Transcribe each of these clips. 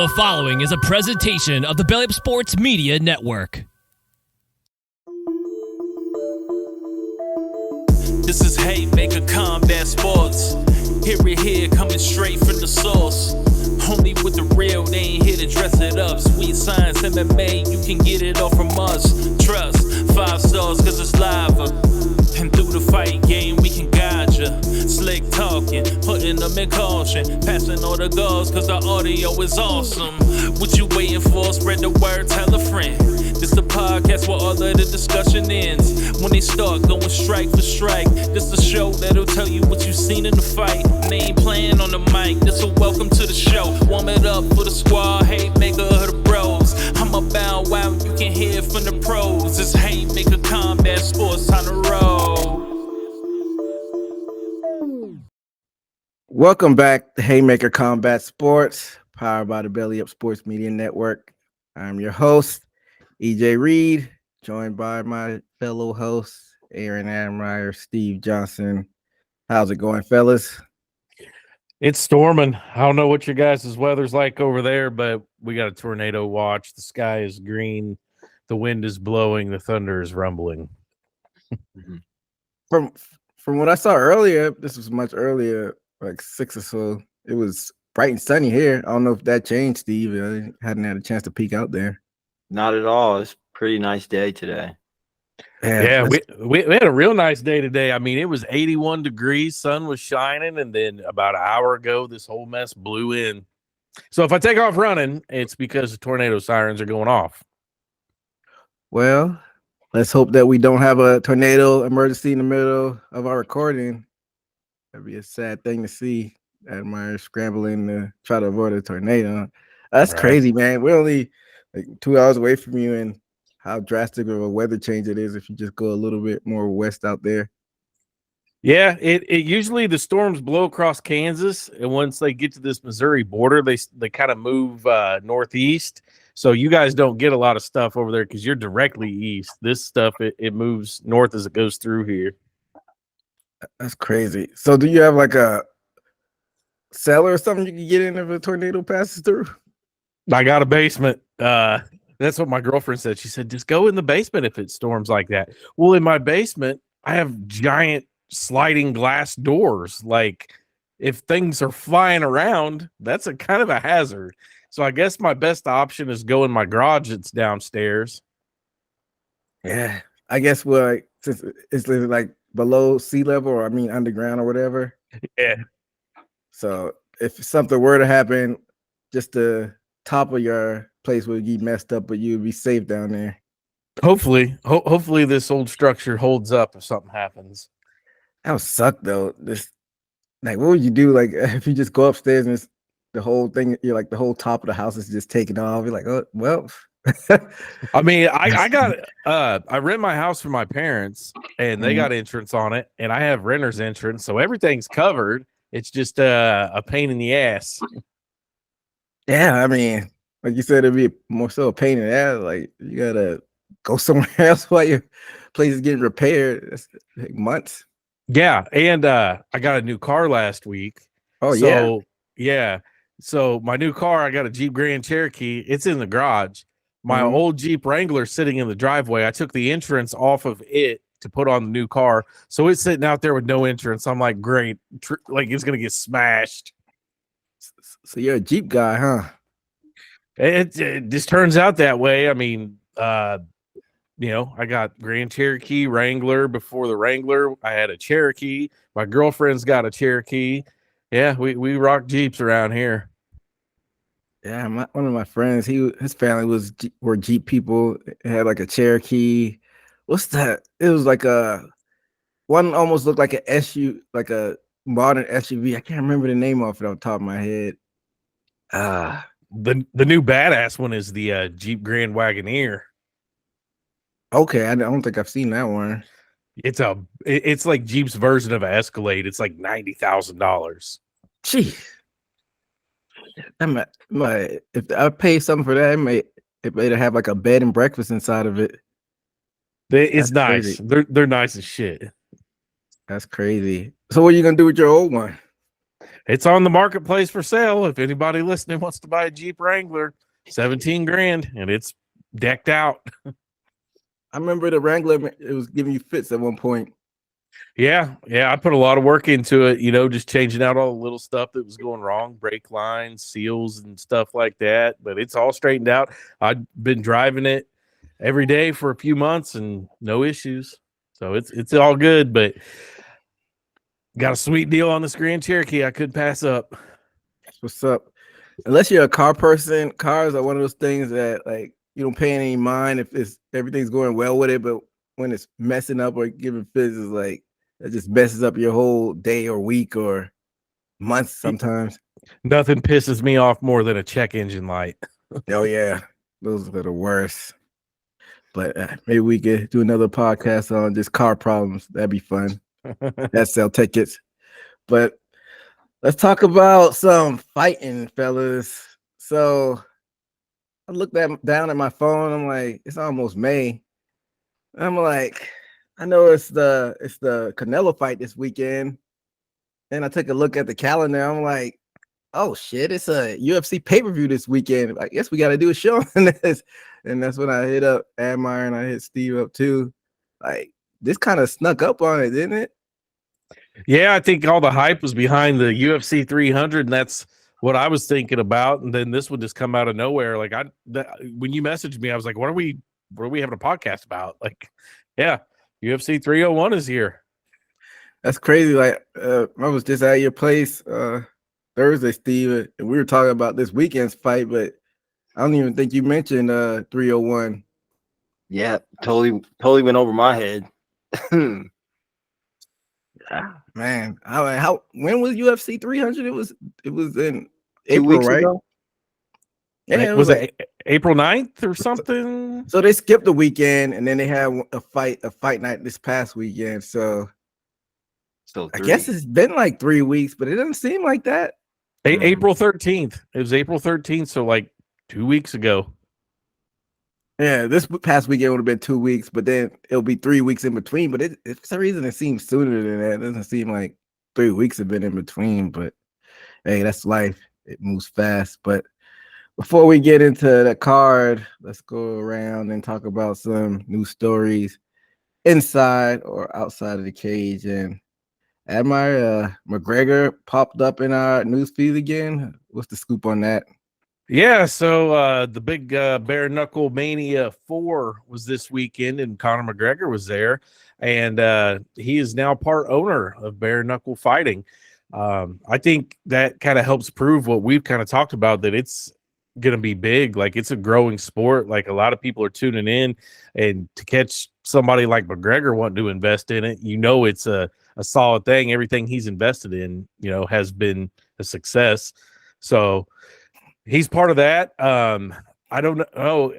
The following is a presentation of the Belly Up Sports Media Network. This is Haymaker Combat Sports. Here, coming straight from the source. Only with the real, they ain't here to dress it up. Sweet science, MMA, you can get it all from us. Trust, 5 stars cause it's live. And through the fight game, we can guide ya. Slick talking, putting them in caution. Passing all the goals cause the audio is awesome. What you waiting for? Spread the word, tell a friend. This the podcast where all of the discussion ends. When they start going strike for strike, this the show that'll tell you what you seen in the fight. They ain't playing on the mic, this a welcome to the show. Warm it up for the squad, Haymaker of the bros. I'm a bow wow, you can hear it from the pros. It's Haymaker Combat Sports, time to roll. Welcome back to Haymaker Combat Sports, powered by the Belly Up Sports Media Network. I'm your host, EJ Reed, joined by my fellow hosts, Aaron Admire, Steve Johnson. How's it going, fellas? It's storming. I don't know what your guys' weather's like over there, but we got a tornado watch. The sky is green. The wind is blowing. The thunder is rumbling. From what I saw earlier, this was much earlier, like 6 or so. It was bright and sunny here. I don't know if that changed, Steve. I hadn't had a chance to peek out there. Not at all. It's a pretty nice day today. Yeah, we had a real nice day today. I mean, it was 81 degrees, sun was shining, and then about an hour ago, this whole mess blew in. So if I take off running, it's because the tornado sirens are going off. Well, let's hope that we don't have a tornado emergency in the middle of our recording. That'd be a sad thing to see. Admire scrambling to try to avoid a tornado. That's right. Crazy, man. We're only like 2 hours away from you, and how drastic of a weather change it is if you just go a little bit more west out there. Yeah, it usually the storms blow across Kansas, and once they get to this Missouri border, they kind of move northeast. So you guys don't get a lot of stuff over there because you're directly east. This stuff it moves north as it goes through here. That's crazy. So do you have like a cellar or something you can get in if a tornado passes through? I got a basement. That's what my girlfriend said. She said, just go in the basement if it storms like that. Well, in my basement, I have giant sliding glass doors. Like, if things are flying around, that's a kind of a hazard. So I guess my best option is go in my garage that's downstairs. Yeah. I guess since it's like below sea level, or I mean underground or whatever. Yeah. So if something were to happen, just the top of your place would get messed up, but you'd be safe down there. Hopefully this old structure holds up if something happens. That would suck though. What would you do? Like if you just go upstairs and the whole thing, you're like the whole top of the house is just taken off. You're like, oh well. I mean, I rent my house from my parents, and they got insurance on it, and I have renter's insurance, so everything's covered. It's just a pain in the ass. Yeah, I mean, like you said, it'd be more so a pain in the ass. Like you gotta go somewhere else while your place is getting repaired. That's like months. Yeah, and I got a new car last week. Oh yeah. So my new car, I got a Jeep Grand Cherokee. It's in the garage. My old Jeep Wrangler sitting in the driveway. I took the insurance off of it to put on the new car, so it's sitting out there with no insurance. I'm like, great, like it's gonna get smashed. So you're a Jeep guy, huh? It just turns out that way. I mean, I got Grand Cherokee, Wrangler. Before the Wrangler, I had a Cherokee. My girlfriend's got a Cherokee. Yeah, we rock Jeeps around here. Yeah, one of my friends, his family were Jeep people. It had like a Cherokee. What's that? It was like one almost looked like an SUV, like a modern SUV. I can't remember the name off it on the top of my head. The new badass one is the Jeep Grand Wagoneer. Okay, I don't think I've seen that one. It's like Jeep's version of an Escalade. It's like $90,000. Gee, if I pay something for that, it may have like a bed and breakfast inside of it. It's nice. Crazy. They're nice as shit. That's crazy. So what are you gonna do with your old one? It's on the marketplace for sale. If anybody listening wants to buy a Jeep Wrangler, 17 grand, and it's decked out. I remember the Wrangler, it was giving you fits at one point. Yeah. I put a lot of work into it, just changing out all the little stuff that was going wrong, brake lines, seals, and stuff like that. But it's all straightened out. I've been driving it every day for a few months and no issues. So it's all good, but got a sweet deal on this Grand Cherokee I couldn't pass up. What's up? Unless you're a car person, cars are one of those things that like you don't pay any mind if everything's going well with it, but when it's messing up or giving fits, it's like it just messes up your whole day or week or month sometimes. Nothing pisses me off more than a check engine light. Oh yeah, those are the worst. But maybe we could do another podcast on just car problems. That'd be fun. That sell tickets. But let's talk about some fighting, fellas. So I looked down at my phone. I'm like, it's almost May. I'm like, I know it's the Canelo fight this weekend. And I took a look at the calendar. I'm like, oh shit, it's a UFC pay-per-view this weekend. I guess we got to do a show on this. And that's when I hit up Admire and I hit Steve up too. Like, this kind of snuck up on it, didn't it? Yeah, I think all the hype was behind the UFC 300, and that's what I was thinking about. And then this would just come out of nowhere. Like when you messaged me, I was like, "What are we having a podcast about?" Like, yeah, UFC 301 is here. That's crazy. Like, I was just at your place Thursday, Steve, and we were talking about this weekend's fight, but I don't even think you mentioned 301. Yeah, totally went over my head. Man, when was UFC 300? It was in 2 April, weeks right? ago. Yeah, Was it April 9th or something? So they skipped the weekend, and then they had a fight night this past weekend. So I guess it's been like 3 weeks, but it doesn't seem like that. April 13th. It was April 13th, so like 2 weeks ago. Yeah, this past weekend would have been 2 weeks, but then it'll be 3 weeks in between. But for some reason, it seems sooner than that. It doesn't seem like 3 weeks have been in between. But hey, that's life. It moves fast. But before we get into the card, let's go around and talk about some news stories inside or outside of the cage. And Admire McGregor popped up in our news feed again. What's the scoop on that? Yeah, so the big Bare Knuckle Mania 4 was this weekend, and Conor McGregor was there, and he is now part owner of Bare Knuckle Fighting. I think that kind of helps prove what we've kind of talked about, that it's going to be big. Like, it's a growing sport. Like, a lot of people are tuning in, and to catch somebody like McGregor wanting to invest in it, it's a solid thing. Everything he's invested in, has been a success. So he's part of that. I don't know.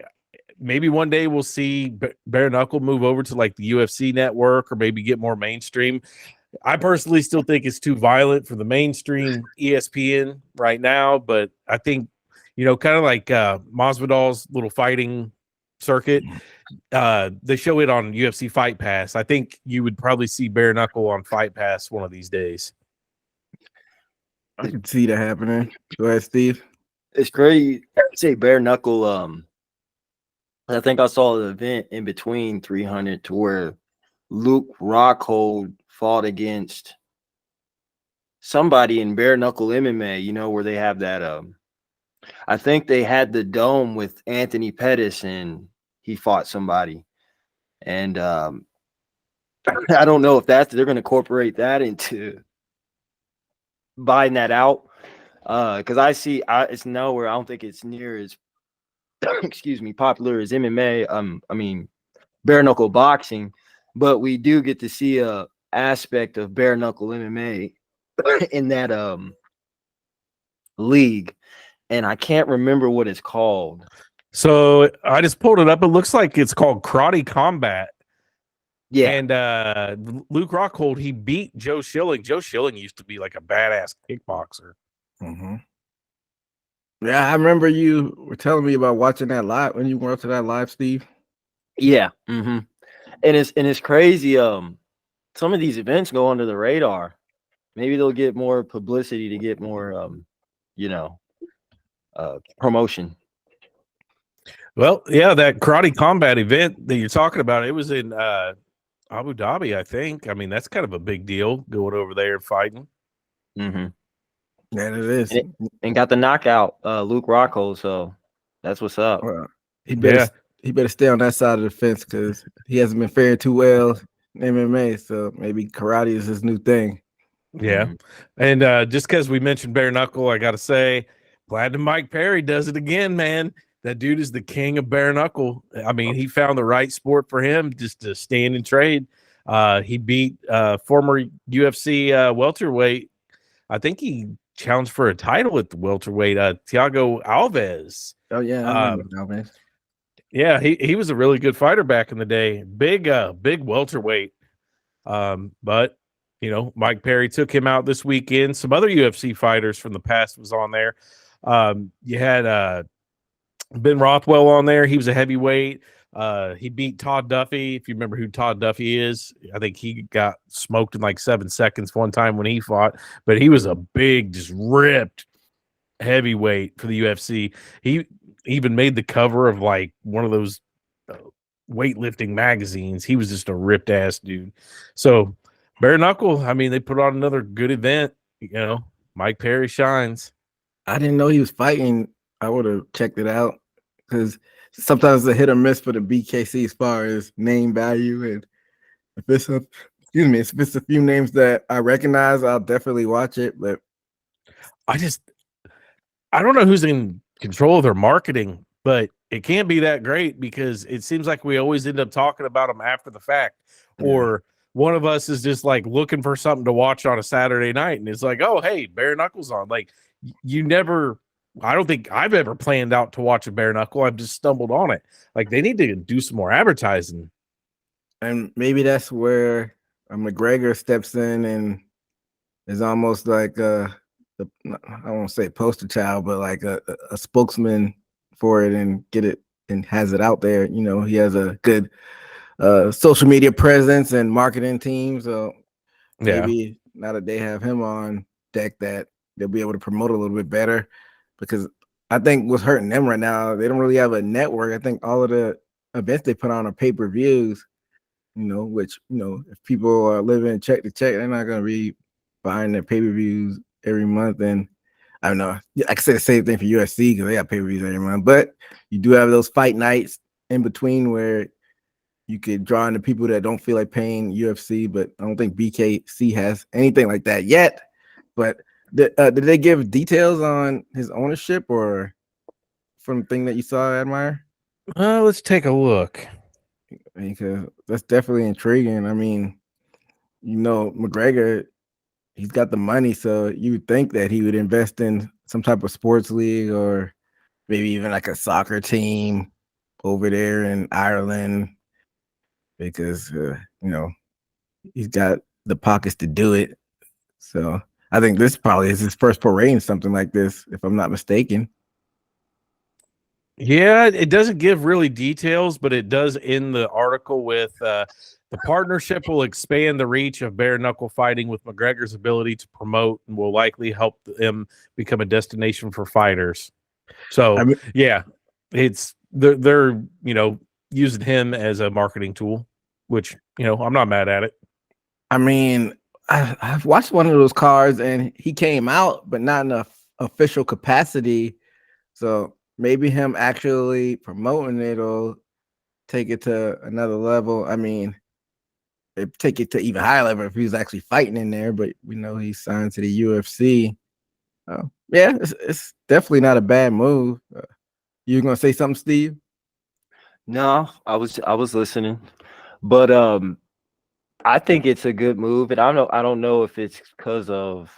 Maybe one day we'll see Bare Knuckle move over to like the UFC network, or maybe get more mainstream. I personally still think it's too violent for the mainstream ESPN right now, but I think, kind of like Masvidal's little fighting circuit, they show it on UFC Fight Pass. I think you would probably see Bare Knuckle on Fight Pass one of these days. I can see that happening. Go ahead, Steve. It's crazy. Say Bare Knuckle. I think I saw the event in between 300 to where Luke Rockhold fought against somebody in Bare Knuckle MMA. Where they have that. I think they had the dome with Anthony Pettis, and he fought somebody. And I don't know if they're going to incorporate that into buying that out. Because it's nowhere. I don't think it's near as popular as MMA. Bare knuckle boxing, but we do get to see a aspect of bare knuckle MMA in that league, and I can't remember what it's called. So I just pulled it up. It looks like it's called Karate Combat. Yeah, and Luke Rockhold, he beat Joe Schilling. Joe Schilling used to be like a badass kickboxer. Mm-hmm. Yeah, I remember you were telling me about watching that live when you went up to that live, Steve. Yeah, and it's crazy. Some of these events go under the radar. maybe they'll get more publicity to get more, promotion. Well, yeah, that karate combat event that you're talking about, it was in Abu Dhabi, I think. I mean, that's kind of a big deal going over there and fighting. Mm-hmm. Yeah, it is. And got the knockout, Luke Rocco. So that's what's up. Well, he better stay on that side of the fence because he hasn't been faring too well in MMA. So maybe karate is his new thing. Yeah. And just because we mentioned bare knuckle, I got to say, Platinum Mike Perry does it again, man. That dude is the king of bare knuckle. I mean, he found the right sport for him just to stand and trade. He beat former UFC welterweight. I think he challenged for a title at the welterweight, Thiago Alves. Oh, yeah. I remember Alves. Yeah, he was a really good fighter back in the day. Big welterweight. But you know, Mike Perry took him out this weekend. Some other UFC fighters from the past was on there. You had Ben Rothwell on there. He was a heavyweight. He beat Todd Duffy. If you remember who Todd Duffy is, I think he got smoked in like 7 seconds one time when he fought, but he was a big, just ripped heavyweight for the UFC. He even made the cover of like one of those weightlifting magazines. He was just a ripped ass dude. So bare knuckle, I mean, they put on another good event. You know, Mike Perry shines. I didn't know he was fighting. I would have checked it out because sometimes it's a hit or miss for the BKC as far as name value. And if it's a few names that I recognize, I'll definitely watch it. But I don't know who's in control of their marketing, but it can't be that great because it seems like we always end up talking about them after the fact, or one of us is just like looking for something to watch on a Saturday night, and it's like, oh, hey, bare knuckles on. Like I don't think I've ever planned out to watch a bare knuckle. I've just stumbled on it. Like they need to do some more advertising. And maybe that's where McGregor steps in and is almost like I won't say poster child, but like a spokesman for it and get it and has it out there. You know, he has a good social media presence and marketing team. So maybe now that they have him on deck, that they'll be able to promote a little bit better. Because I think what's hurting them right now, they don't really have a network. I think all of the events they put on are pay-per-views, you know, which, you know, if people are living check to check, they're not going to be buying their pay-per-views every month. And I don't know, I could say the same thing for UFC because they got pay-per-views every month. But you do have those fight nights in between where you could draw in the people that don't feel like paying UFC. But I don't think BKC has anything like that yet. But did they give details on his ownership or from the thing that you saw, Admire? Let's take a look. Because that's definitely intriguing. I mean, you know, McGregor, he's got the money, so you would think that he would invest in some type of sports league or maybe even like a soccer team over there in Ireland because, you know, he's got the pockets to do it. So I think this probably is his first foray in something like this, if I'm not mistaken. Yeah, it doesn't give really details, but it does end the article with the partnership will expand the reach of bare knuckle fighting with McGregor's ability to promote and will likely help them become a destination for fighters. So, it's they're you know, using him as a marketing tool, which, you know, I'm not mad at it. I mean, I've watched one of those cards and he came out, but not in an official capacity. So maybe him actually promoting it will take it to another level. I mean, it take it to even higher level if he was actually fighting in there, but we know he's signed to the UFC. Yeah, it's definitely not a bad move. You gonna say something, Steve? No, I was listening, but I think it's a good move, and I don't know if it's because of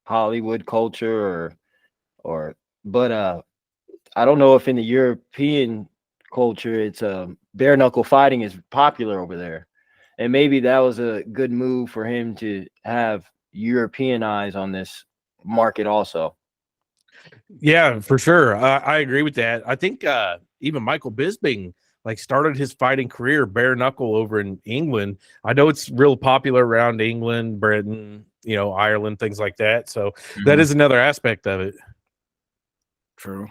Hollywood culture but I don't know if in the European culture it's bare knuckle fighting is popular over there, and maybe that was a good move for him to have European eyes on this market also. Yeah, for sure. I agree with that. I think even Michael Bisping like started his fighting career bare knuckle over in England. I know it's real popular around England, Britain, Ireland, things like that. So that is another aspect of it. True.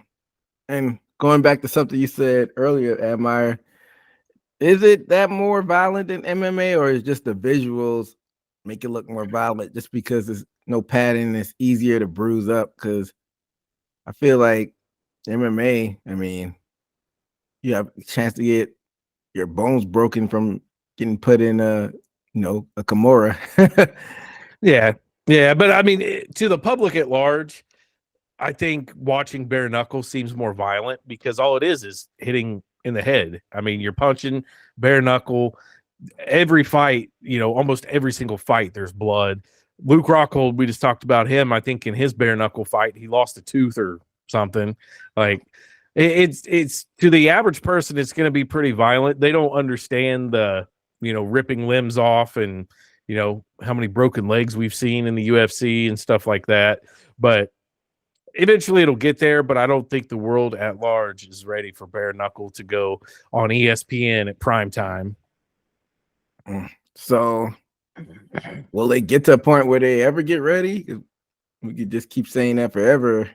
And going back to something you said earlier, Admire, is it that more violent than MMA, or is just the visuals make it look more violent just because there's no padding, it's easier to bruise up? Because I feel like MMA, I mean, you have a chance to get your bones broken from getting put in a Kimura. Yeah. But I mean, to the public at large, I think watching bare knuckle seems more violent because all it is hitting in the head. I mean, you're punching bare knuckle. Every fight, almost every single fight, there's blood. Luke Rockhold, we just talked about him. I think in his bare knuckle fight, he lost a tooth or something. Like it's to the average person, it's going to be pretty violent. They don't understand the ripping limbs off and how many broken legs we've seen in the UFC and stuff like that. But eventually it'll get there, but I don't think the world at large is ready for bare knuckle to go on ESPN at prime time. So will they get to a point where they ever get ready? We could just keep saying that forever.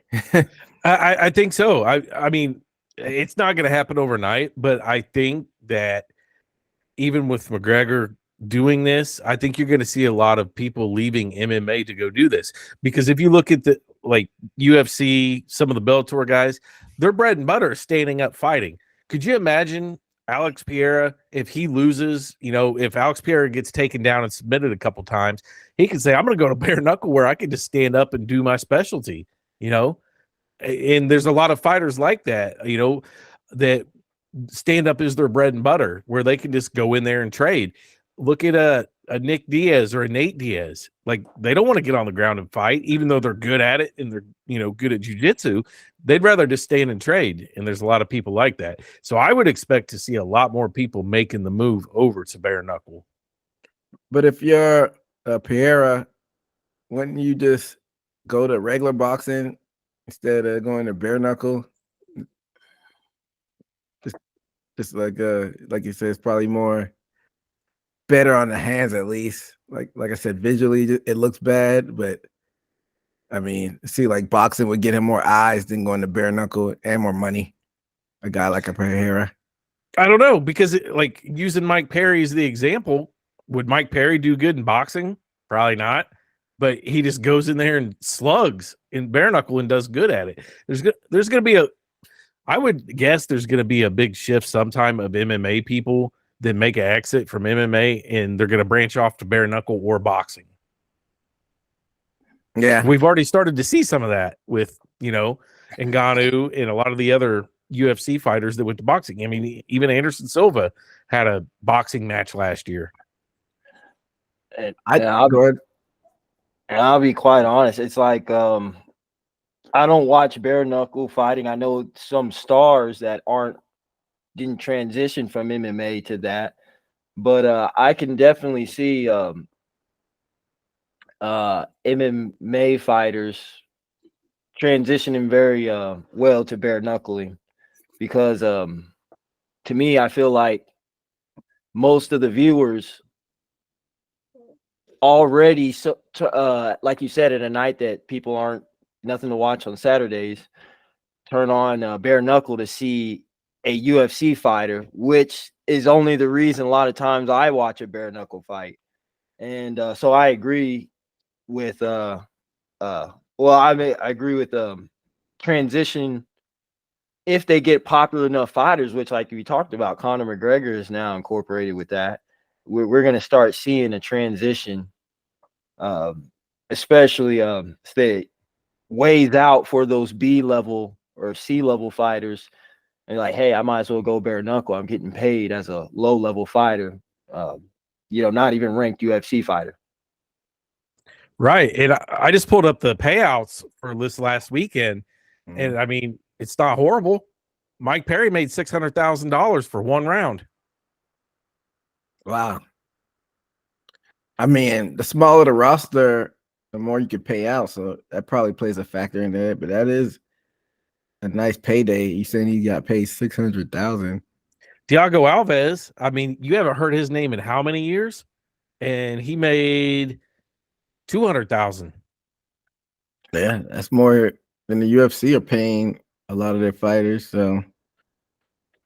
I think so. I mean, it's not going to happen overnight, but I think that even with McGregor doing this, I think you're going to see a lot of people leaving MMA to go do this. Because if you look at the UFC, some of the Bellator guys, their bread and butter is standing up fighting. Could you imagine Alex Pereira, if he loses, if Alex Pereira gets taken down and submitted a couple times, he can say, I'm going to go to bare knuckle where I can just stand up and do my specialty, and there's a lot of fighters like that, that stand up is their bread and butter where they can just go in there and trade. Look at a Nick Diaz or a Nate Diaz. Like, they don't want to get on the ground and fight, even though they're good at it and they're, good at jiu-jitsu. They'd rather just stand and trade. And there's a lot of people like that. So I would expect to see a lot more people making the move over to bare knuckle. But if you're Pereira, wouldn't you just go to regular boxing instead of going to bare knuckle? Just like you said, it's probably more better on the hands, at least. Like I said, visually it looks bad, but I mean, see, like boxing would get him more eyes than going to bare knuckle and more money. A guy like a Pereira. I don't know, because using Mike Perry as the example, would Mike Perry do good in boxing? Probably not. But he just goes in there and slugs in bare knuckle and does good at it. There's going to be I would guess there's going to be a big shift sometime of MMA people that make an exit from MMA and they're going to branch off to bare knuckle or boxing. Yeah. We've already started to see some of that with, Ngannou and a lot of the other UFC fighters that went to boxing. I mean, even Anderson Silva had a boxing match last year. I'll be quite honest. It's like, I don't watch bare knuckle fighting. I know some stars that didn't transition from MMA to that, but I can definitely see MMA fighters transitioning very well to bare knuckling, because to me, I feel like most of the viewers already, like you said, at a night that people aren't nothing to watch on Saturdays, turn on bare knuckle to see a UFC fighter, which is only the reason a lot of times I watch a bare knuckle fight. And so I agree with I agree with transition if they get popular enough fighters, which, like we talked about, Conor McGregor is now incorporated with that. We're going to start seeing a transition, especially say ways out for those B level or C level fighters. And like, hey, I might as well go bare knuckle. I'm getting paid as a low level fighter, not even ranked UFC fighter. Right. And I just pulled up the payouts for this last weekend. And I mean, it's not horrible. Mike Perry made $600,000 for one round. Wow. I mean, the smaller the roster, the more you could pay out. So that probably plays a factor in there. But that is a nice payday. You saying he got paid $600,000? Thiago Alves, I mean, you haven't heard his name in how many years? And he made 200,000. Yeah, that's more than the UFC are paying a lot of their fighters. So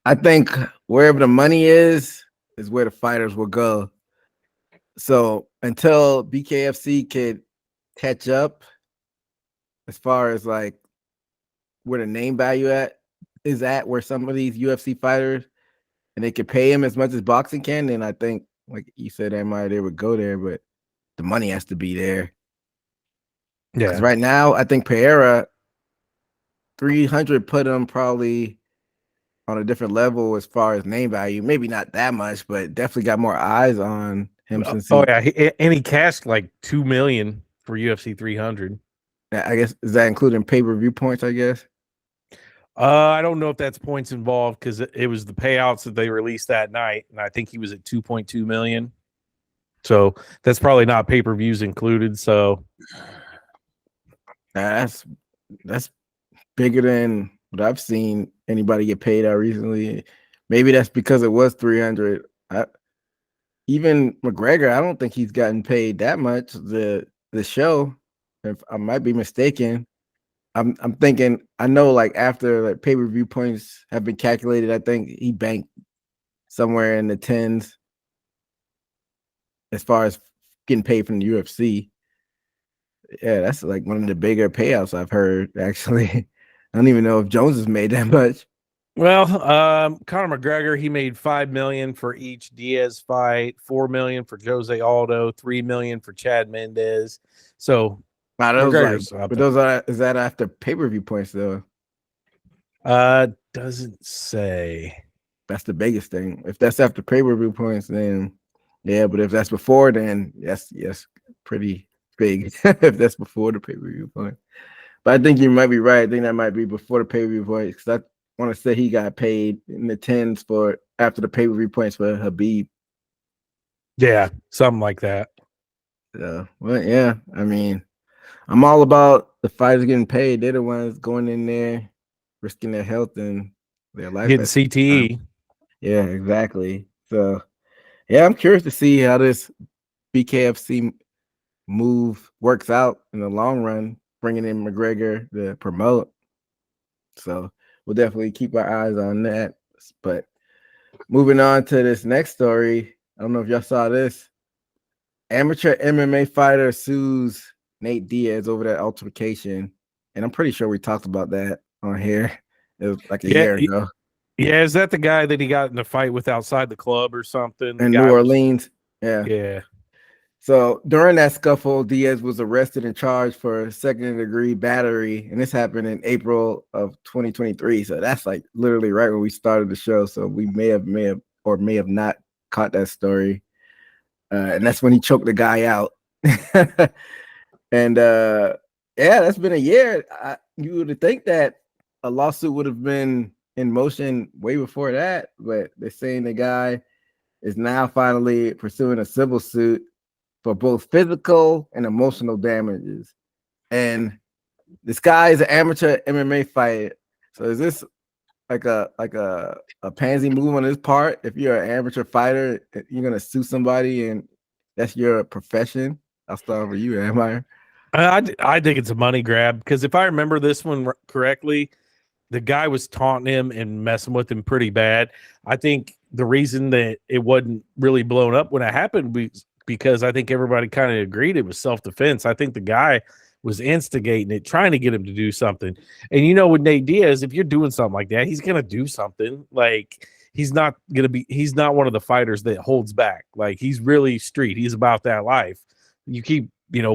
I think wherever the money is where the fighters will go. So until BKFC could catch up as far as like where the name value is at where some of these UFC fighters and they could pay him as much as boxing can, then I think, like you said, they would go there, but the money has to be there. Because right now, I think Pereira 300 put him probably on a different level as far as name value. Maybe not that much, but definitely got more eyes on him since he cashed like 2 million for UFC 300. I guess is that including pay-per-view points, I guess. I don't know if that's points involved because it was the payouts that they released that night, and I think he was at 2.2 million. So that's probably not pay-per-views included. So that's bigger than what I've seen anybody get paid out recently. Maybe that's because it was 300. Even McGregor, I don't think he's gotten paid that much. The show, if I might be mistaken. I'm thinking, I know like after like pay-per-view points have been calculated, I think he banked somewhere in the tens as far as getting paid from the UFC. Yeah, that's like one of the bigger payouts I've heard, actually. I don't even know if Jones has made that much. Well, Conor McGregor, he made 5 million for each Diaz fight, 4 million for Jose Aldo, 3 million for Chad Mendez. So is that after pay-per-view points though? Doesn't say. That's the biggest thing. If that's after pay-per-view points, then yeah, but if that's before, then yes, pretty big. If that's before the pay-per-view point. But I think you might be right. I think that might be before the pay-per-view points, because I want to say he got paid in the tens for after the pay-per-view points for Habib. Yeah, something like that. Well, yeah, I mean, I'm all about the fighters getting paid. They're the ones going in there, risking their health and their life. Getting CTE. Yeah, exactly. So, yeah, I'm curious to see how this BKFC move works out in the long run, bringing in McGregor to promote. So we'll definitely keep our eyes on that. But moving on to this next story, I don't know if y'all saw this. Amateur MMA fighter sues Nate Diaz over that altercation. And I'm pretty sure we talked about that on here. It was like a year ago. Yeah, is that the guy that he got in a fight with outside the club or something? In New Orleans. Yeah. So during that scuffle, Diaz was arrested and charged for second-degree battery, and this happened in April of 2023. So that's like literally right when we started the show. So we may have not caught that story, and that's when he choked the guy out. And yeah, that's been a year. You would think that a lawsuit would have been in motion way before that, but they're saying the guy is now finally pursuing a civil suit for both physical and emotional damages. And this guy is an amateur MMA fighter. So is this like a pansy move on his part? If you're an amateur fighter, you're gonna sue somebody and that's your profession? I'll start over you, Empire. I think it's a money grab because if I remember this one correctly, the guy was taunting him and messing with him pretty bad. I think the reason that it wasn't really blown up when it happened was because I think everybody kind of agreed it was self-defense. I think the guy was instigating it, trying to get him to do something. And you know, with Nate Diaz, if you're doing something like that, he's going to do something. Like, he's not one of the fighters that holds back. Like, he's really street. He's about that life. You keep,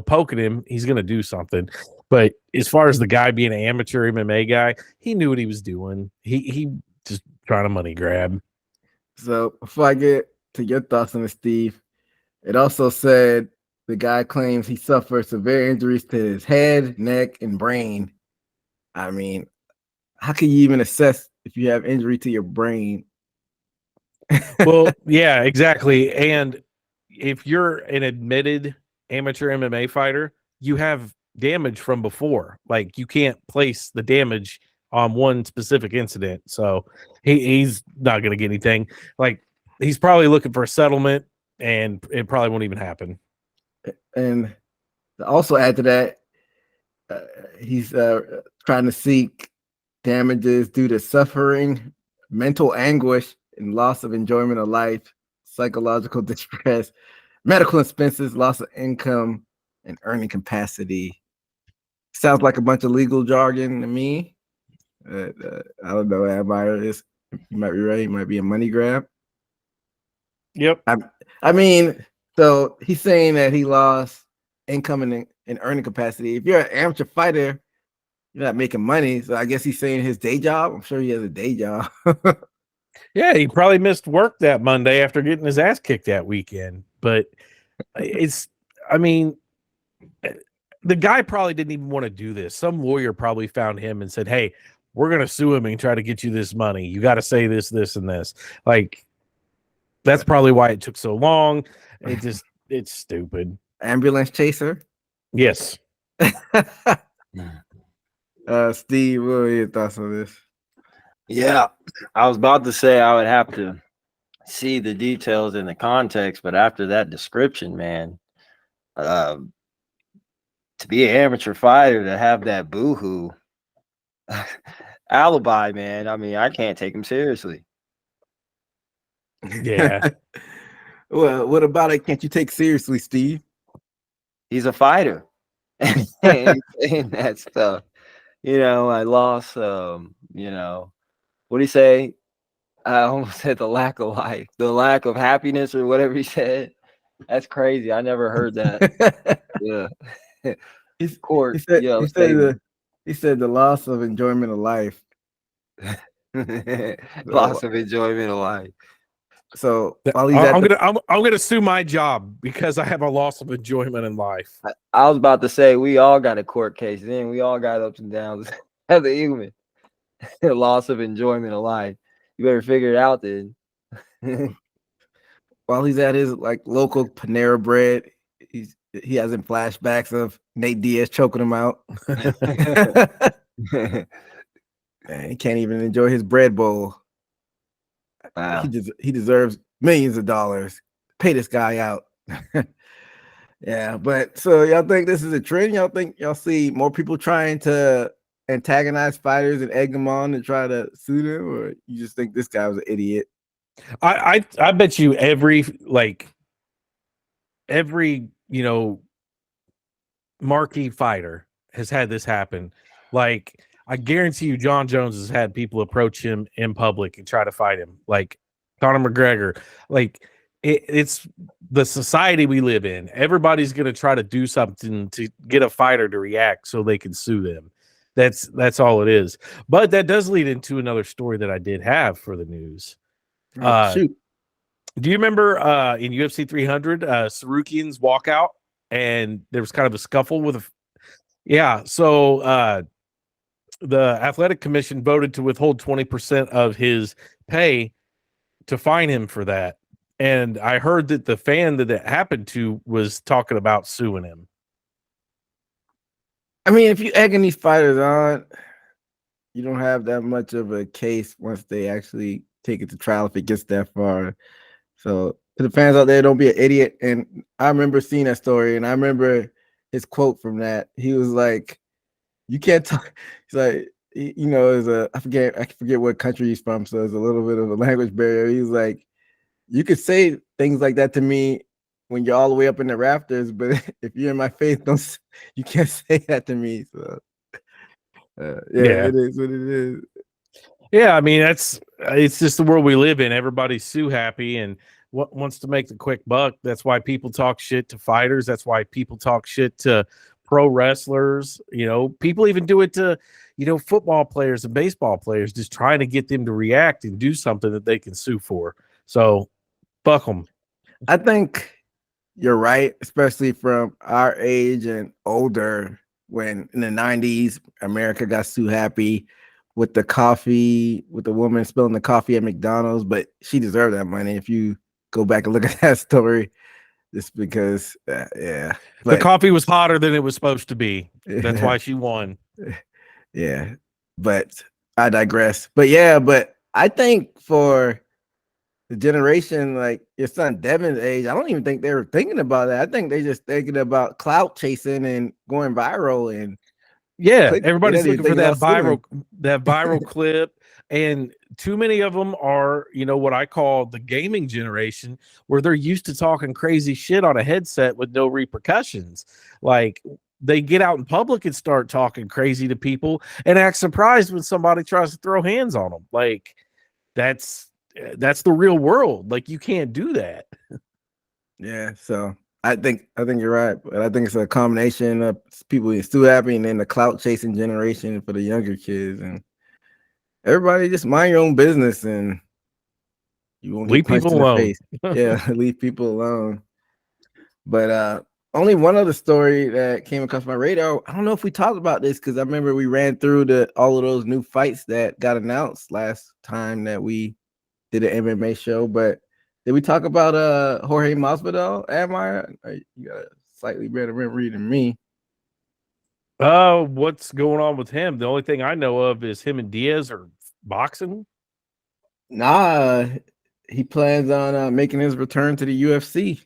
poking him, he's going to do something. But as far as the guy being an amateur MMA guy, he knew what he was doing. He just trying to money grab. So before I get to your thoughts on it, Steve, it also said the guy claims he suffered severe injuries to his head, neck, and brain. I mean, how can you even assess if you have injury to your brain? Well, yeah, exactly. And if you're an admitted amateur MMA fighter, you have damage from before. Like, you can't place the damage on one specific incident. So he's not going to get anything. Like, he's probably looking for a settlement, and it probably won't even happen. And to also add to that, he's trying to seek damages due to suffering, mental anguish, and loss of enjoyment of life, psychological distress, medical expenses, loss of income, and earning capacity. Sounds like a bunch of legal jargon to me. I don't know. You might be right. It might be a money grab. Yep. I mean, so he's saying that he lost income and earning capacity. If you're an amateur fighter, you're not making money. So I guess he's saying his day job. I'm sure he has a day job. Yeah, he probably missed work that Monday after getting his ass kicked that weekend. But I mean, the guy probably didn't even want to do this. Some lawyer probably found him and said, "Hey, we're going to sue him and try to get you this money. You got to say this, this, and this." Like, that's probably why it took so long. It's stupid. Ambulance chaser. Yes. Steve, what are your thoughts on this? Yeah, I was about to say I would have to see the details in the context, but after that description, man, to be an amateur fighter, to have that boohoo alibi, man, I mean, I can't take him seriously. Yeah. Well, what about it? Can't you take seriously, Steve? He's a fighter. And that stuff. You know, I lost, you know, what do you say? I almost said the lack of life, the lack of happiness, or whatever he said. That's crazy. I never heard that. Yeah. Court. He said the loss of enjoyment of life. Loss of enjoyment of life. So while he's I'm gonna sue my job because I have a loss of enjoyment in life. I was about to say we all got a court case. Then we all got ups and downs as a human. Loss of enjoyment of life. You better figure it out then. While he's at his like local Panera Bread, he has in flashbacks of Nate Diaz choking him out. Man, he can't even enjoy his bread bowl. Wow. He deserves millions of dollars. Pay this guy out. Yeah, but so y'all think this is a trend? Y'all think y'all see more people trying to antagonize fighters and egg them on to try to sue them, or you just think this guy was an idiot? I bet you every marquee fighter has had this happen. Like, I guarantee you John Jones has had people approach him in public and try to fight him. Like Conor McGregor. Like, it's the society we live in. Everybody's going to try to do something to get a fighter to react so they can sue them. That's all it is. But that does lead into another story that I did have for the news. Shoot. Do you remember in UFC 300, Sarukian's walkout, and there was kind of a scuffle with so the athletic commission voted to withhold 20% of his pay to fine him for that. And I heard that the fan that it happened to was talking about suing him. I mean, if you egging these fighters on, you don't have that much of a case once they actually take it to trial if it gets that far. So to the fans out there, don't be an idiot. And I remember seeing that story, and I remember his quote from that. He was like, "You can't talk." He's like, you know, I forget what country he's from, so there's a little bit of a language barrier. He's like, "You could say things like that to me when you're all the way up in the rafters, but if you're in my face, you can't say that to me." So yeah, it is what it is. Yeah, I mean, it's just the world we live in. Everybody's sue happy and wants to make the quick buck. That's why people talk shit to fighters. That's why people talk shit to pro wrestlers. You know, people even do it to, football players and baseball players, just trying to get them to react and do something that they can sue for. So, fuck them. I think you're right, especially from our age and older. When in the 90s, America got sue happy with the woman spilling the coffee at McDonald's, but she deserved that money. If you go back and look at that story, just because, the coffee was hotter than it was supposed to be. That's why she won. Yeah, but I digress. But yeah, but I think for the generation like your son Devin's age, I don't even think they were thinking about that. I think they just thinking about clout chasing and going viral and Yeah, they everybody's don't even looking for think about suing. that viral clip, and too many of them are, what I call the gaming generation, where they're used to talking crazy shit on a headset with no repercussions. Like they get out in public and start talking crazy to people and act surprised when somebody tries to throw hands on them. Like that's the real world. Like you can't do that. Yeah, so I think you're right, but I think it's a combination of people being still happy and then the clout chasing generation for the younger kids, and everybody just mind your own business and you won't get Leave punched people in the alone. face. Yeah, leave people alone. But only one other story that came across my radar. I don't know if we talked about this because I remember we ran through all of those new fights that got announced last time that we did an MMA show, but did we talk about Jorge Masvidal? You got a slightly better memory than me. What's going on with him? The only thing I know of is him and Diaz are boxing. Nah, he plans on making his return to the UFC.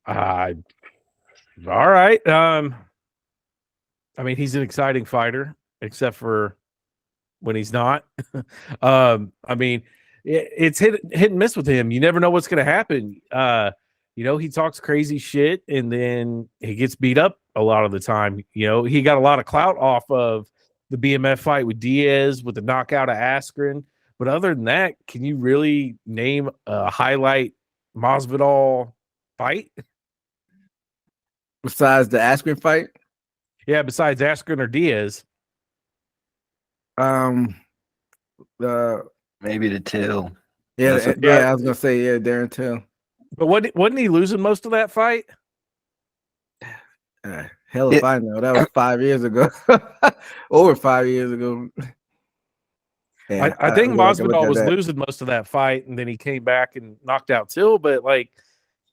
All right. I mean, he's an exciting fighter, except for when he's not. I mean, it's hit and miss with him. You never know what's going to happen. He talks crazy shit and then he gets beat up a lot of the time. He got a lot of clout off of the BMF fight with Diaz with the knockout of Askren. But other than that, can you really name a highlight Masvidal fight? Besides the Askren fight, Yeah, besides Askren or Diaz. the Maybe the Till. yeah, That's I was gonna say Darren Till. But wasn't he losing most of that fight? Hell if I know. That was 5 years ago. Over 5 years ago. Yeah, I think Masvidal was that. losing most of that fight, and then he came back and knocked out Till. But like,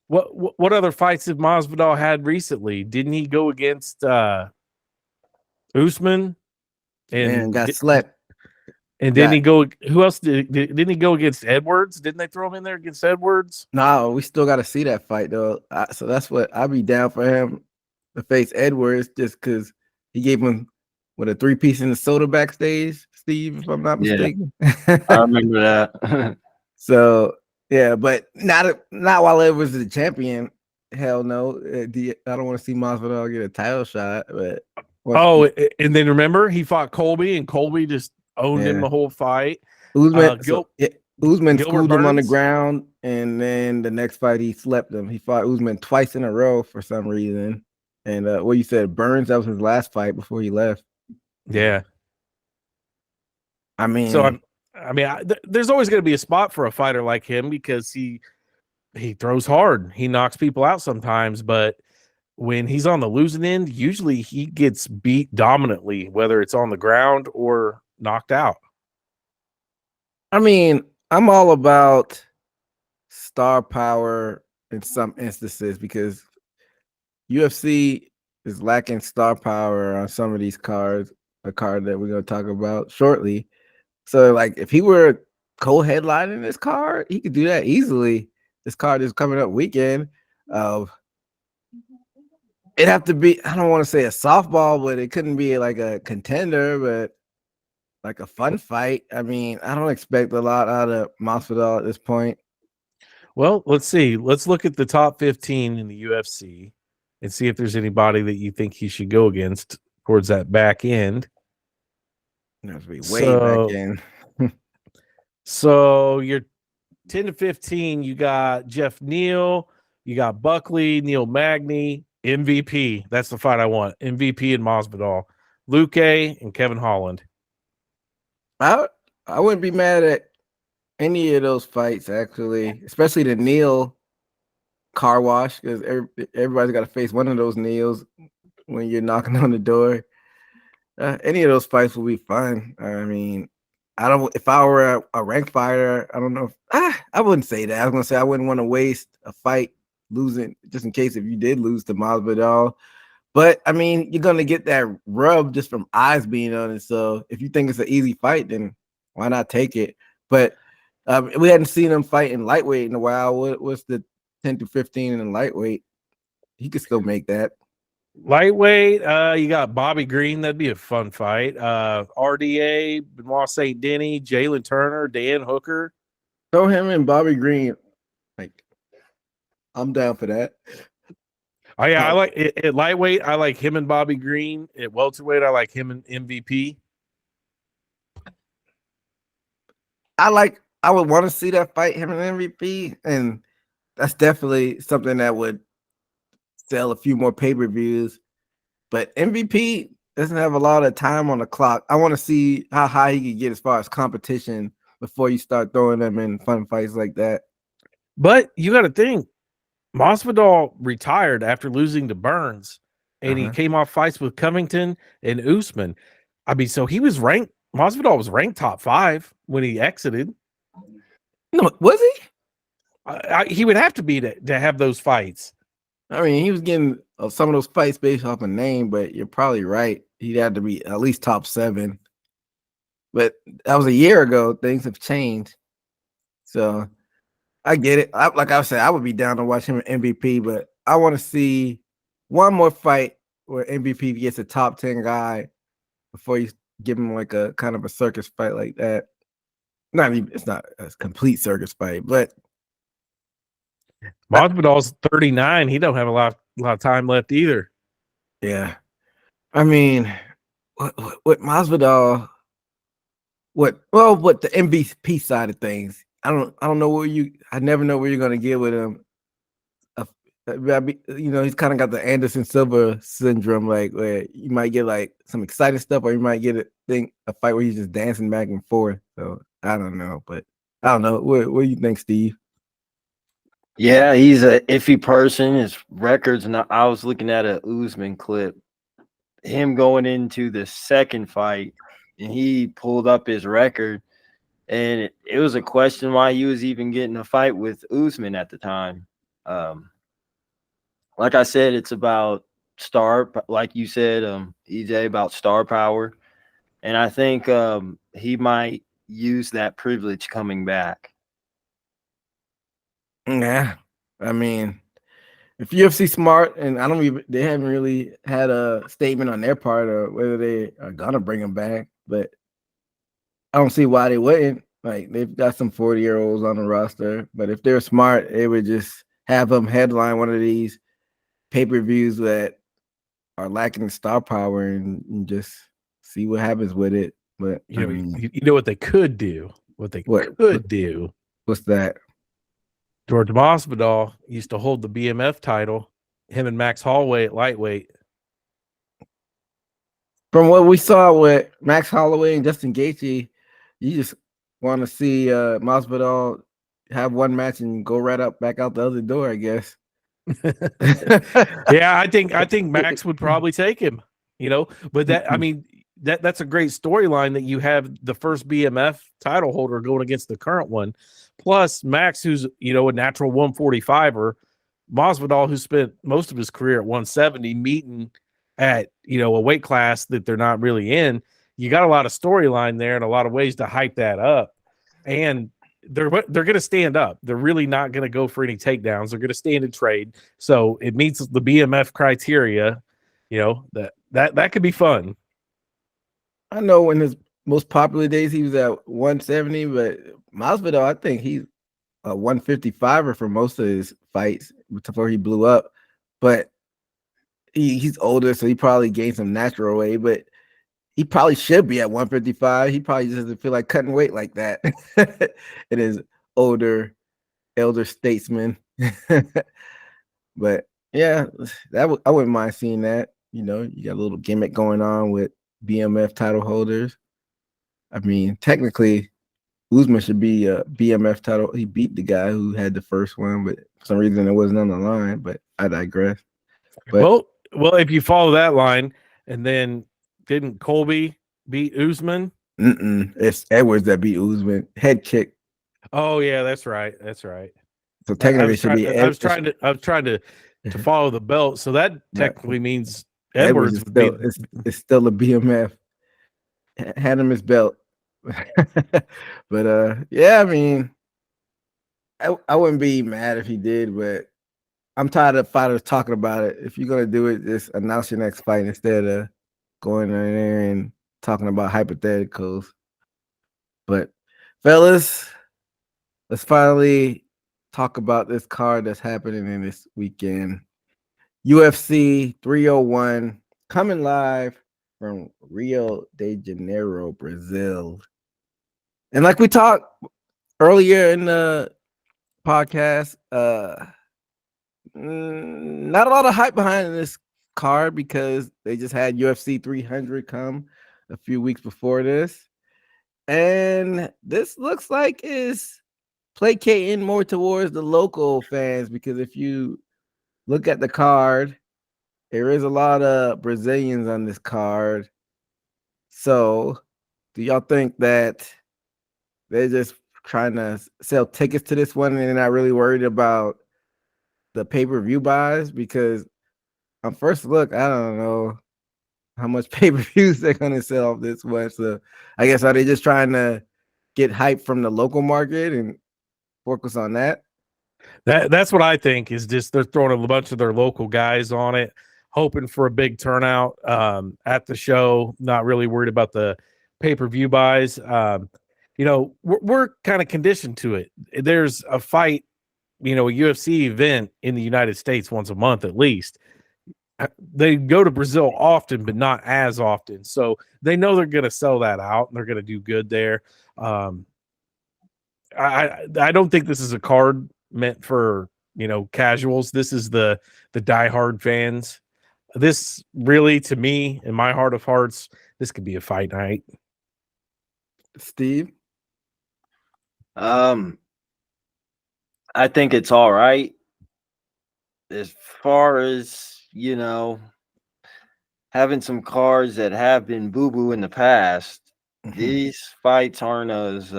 what other fights have Masvidal had recently? Didn't he go against Usman? And got slept. And didn't he go? Who else didn't he go against Edwards? Didn't they throw him in there against Edwards? No, we still got to see that fight though. So that's what I'd be down for him to face Edwards, just because he gave him with a 3-piece in the soda backstage, Steve, if I'm not mistaken. I remember that. So yeah, but not while Edwards is the champion. Hell no. I don't want to see Masvidal get a title shot. But and then remember he fought Colby, and Colby just owned him the whole fight. Usman schooled him on the Burns. ground, and then the next fight he slept him. He fought Usman twice in a row for some reason. And what you said, Burns, that was his last fight before he left. Yeah. I mean, there's always going to be a spot for a fighter like him because he throws hard. He knocks people out sometimes, but when he's on the losing end, usually he gets beat dominantly, whether it's on the ground or knocked out. I mean, I'm all about star power in some instances because UFC is lacking star power on some of these cards, a card that we're going to talk about shortly. So, like, if he were co-headlining this card, he could do that easily. This card is coming up weekend. It'd have to be, I don't want to say a softball, but it couldn't be like a contender, but like a fun fight. I mean, I don't expect a lot out of Masvidal at this point. Well, let's see. Let's look at the top 15 in the UFC and see if there's anybody that you think he should go against towards that back end. It has to be way back in. So you're 10 to 15. You got Jeff Neal, you got Buckley, Neil Magny, MVP. That's the fight I want. MVP and Masvidal, Luque and Kevin Holland. I wouldn't be mad at any of those fights, actually, especially the Neil car wash, because everybody's got to face one of those Neils when you're knocking on the door. Any of those fights will be fun. I mean, if I were a ranked fighter, I don't know. I wouldn't say that. I was going to say I wouldn't want to waste a fight losing just in case if you did lose to Masvidal. But I mean, you're gonna get that rub just from eyes being on it. So if you think it's an easy fight, then why not take it? But we hadn't seen him fight in lightweight in a while. What's the 10 to 15 in lightweight? He could still make that. Lightweight, you got Bobby Green. That'd be a fun fight. RDA, Benoit St. Denis, Jalen Turner, Dan Hooker. Throw him and Bobby Green. Like, I'm down for that. Oh yeah, I like it, at lightweight. I like him and Bobby Green. At welterweight, I like him and MVP. I would want to see that fight, him and MVP, and that's definitely something that would sell a few more pay-per-views. But MVP doesn't have a lot of time on the clock. I want to see how high he can get as far as competition before you start throwing them in fun fights like that. But you got to think, Masvidal retired after losing to Burns, and he came off fights with Covington and Usman. I mean, so he was ranked. Masvidal was ranked top 5 when he exited. No, was he? He would have to be to have those fights. I mean, he was getting some of those fights based off a name, but you're probably right. He'd have to be at least top 7. But that was a year ago. Things have changed. So I get it. Like I said, I would be down to watch him at MVP, but I want to see one more fight where MVP gets a top 10 guy before you give him like a kind of a circus fight like that. It's not a complete circus fight, but Masvidal's 39. He don't have a lot of time left either. Yeah. I mean, what Masvidal, what the MVP side of things, I don't know I never know where you're gonna get with him. He's kind of got the Anderson Silva syndrome, like where you might get like some exciting stuff, or you might get a fight where he's just dancing back and forth. So I don't know, but I don't know. What do you think, Steve? Yeah, he's a iffy person. His records, and I was looking at a Usman clip, him going into the second fight, and he pulled up his record, and it was a question why he was even getting a fight with Usman at the time. Like I said, it's about like you said, EJ, about star power, and I think he might use that privilege coming back. Yeah, I mean, if UFC smart, and they haven't really had a statement on their part or whether they are gonna bring him back, but I don't see why they wouldn't. Like, they've got some 40-year-olds on the roster, but if they're smart, they would just have them headline one of these pay-per-views that are lacking star power and just see what happens with it. But you know what they could do? What could do? What's that? George Masvidal used to hold the BMF title. Him and Max Holloway at lightweight. From what we saw with Max Holloway and Justin Gaethje, you just want to see Masvidal have one match and go right back out the other door, I guess. Yeah, I think Max would probably take him. But that's a great storyline that you have the first BMF title holder going against the current one. Plus Max, who's, a natural 145er, Masvidal, who spent most of his career at 170, meeting at, a weight class that they're not really in. You got a lot of storyline there and a lot of ways to hype that up. And they're going to stand up. They're really not going to go for any takedowns. They're going to stand and trade. So it meets the BMF criteria, that could be fun. I know in his most popular days he was at 170, but Masvidal, I think he's a 155er for most of his fights before he blew up. But he's older, so he probably gained some natural weight, but he probably should be at 155. He probably just doesn't feel like cutting weight like that. It is elder statesman. But yeah, I wouldn't mind seeing that. You got a little gimmick going on with BMF title holders. I mean, technically, Usman should be a BMF title. He beat the guy who had the first one, but for some reason it wasn't on the line. But I digress. But, well, if you follow that line, and then didn't Colby beat Usman? It's Edwards that beat Usman. Head kick. Oh yeah, that's right. So technically, it should be. I was trying to follow the belt. So that technically means Edwards Edwards is would be. it's still a BMF. Hand him his belt. But yeah, I mean, I wouldn't be mad if he did, but I'm tired of fighters talking about it. If you're gonna do it, just announce your next fight instead of going in there and talking about hypotheticals. But fellas, let's finally talk about this card that's happening in this weekend. UFC 301 coming live from Rio de Janeiro, Brazil. And like we talked earlier in the podcast, not a lot of hype behind this card because they just had UFC 300 come a few weeks before this. And this looks like is placating more towards the local fans because if you look at the card, there is a lot of Brazilians on this card. So, do y'all think that they're just trying to sell tickets to this one and they're not really worried about the pay-per-view buys? Because on first look, I don't know how much pay-per-views they're going to sell off this one. So, I guess are they just trying to get hype from the local market and focus on that? That's what I think is just they're throwing a bunch of their local guys on it, hoping for a big turnout at the show. Not really worried about the pay-per-view buys. We're kind of conditioned to it. There's a fight, a UFC event in the United States once a month at least. They go to Brazil often, but not as often. So they know they're going to sell that out and they're going to do good there. I don't think this is a card meant for casuals. This is the diehard fans. This really, to me, in my heart of hearts, this could be a fight night. Steve? I think it's all right. As far as, having some cards that have been boo-boo in the past, these fights aren't as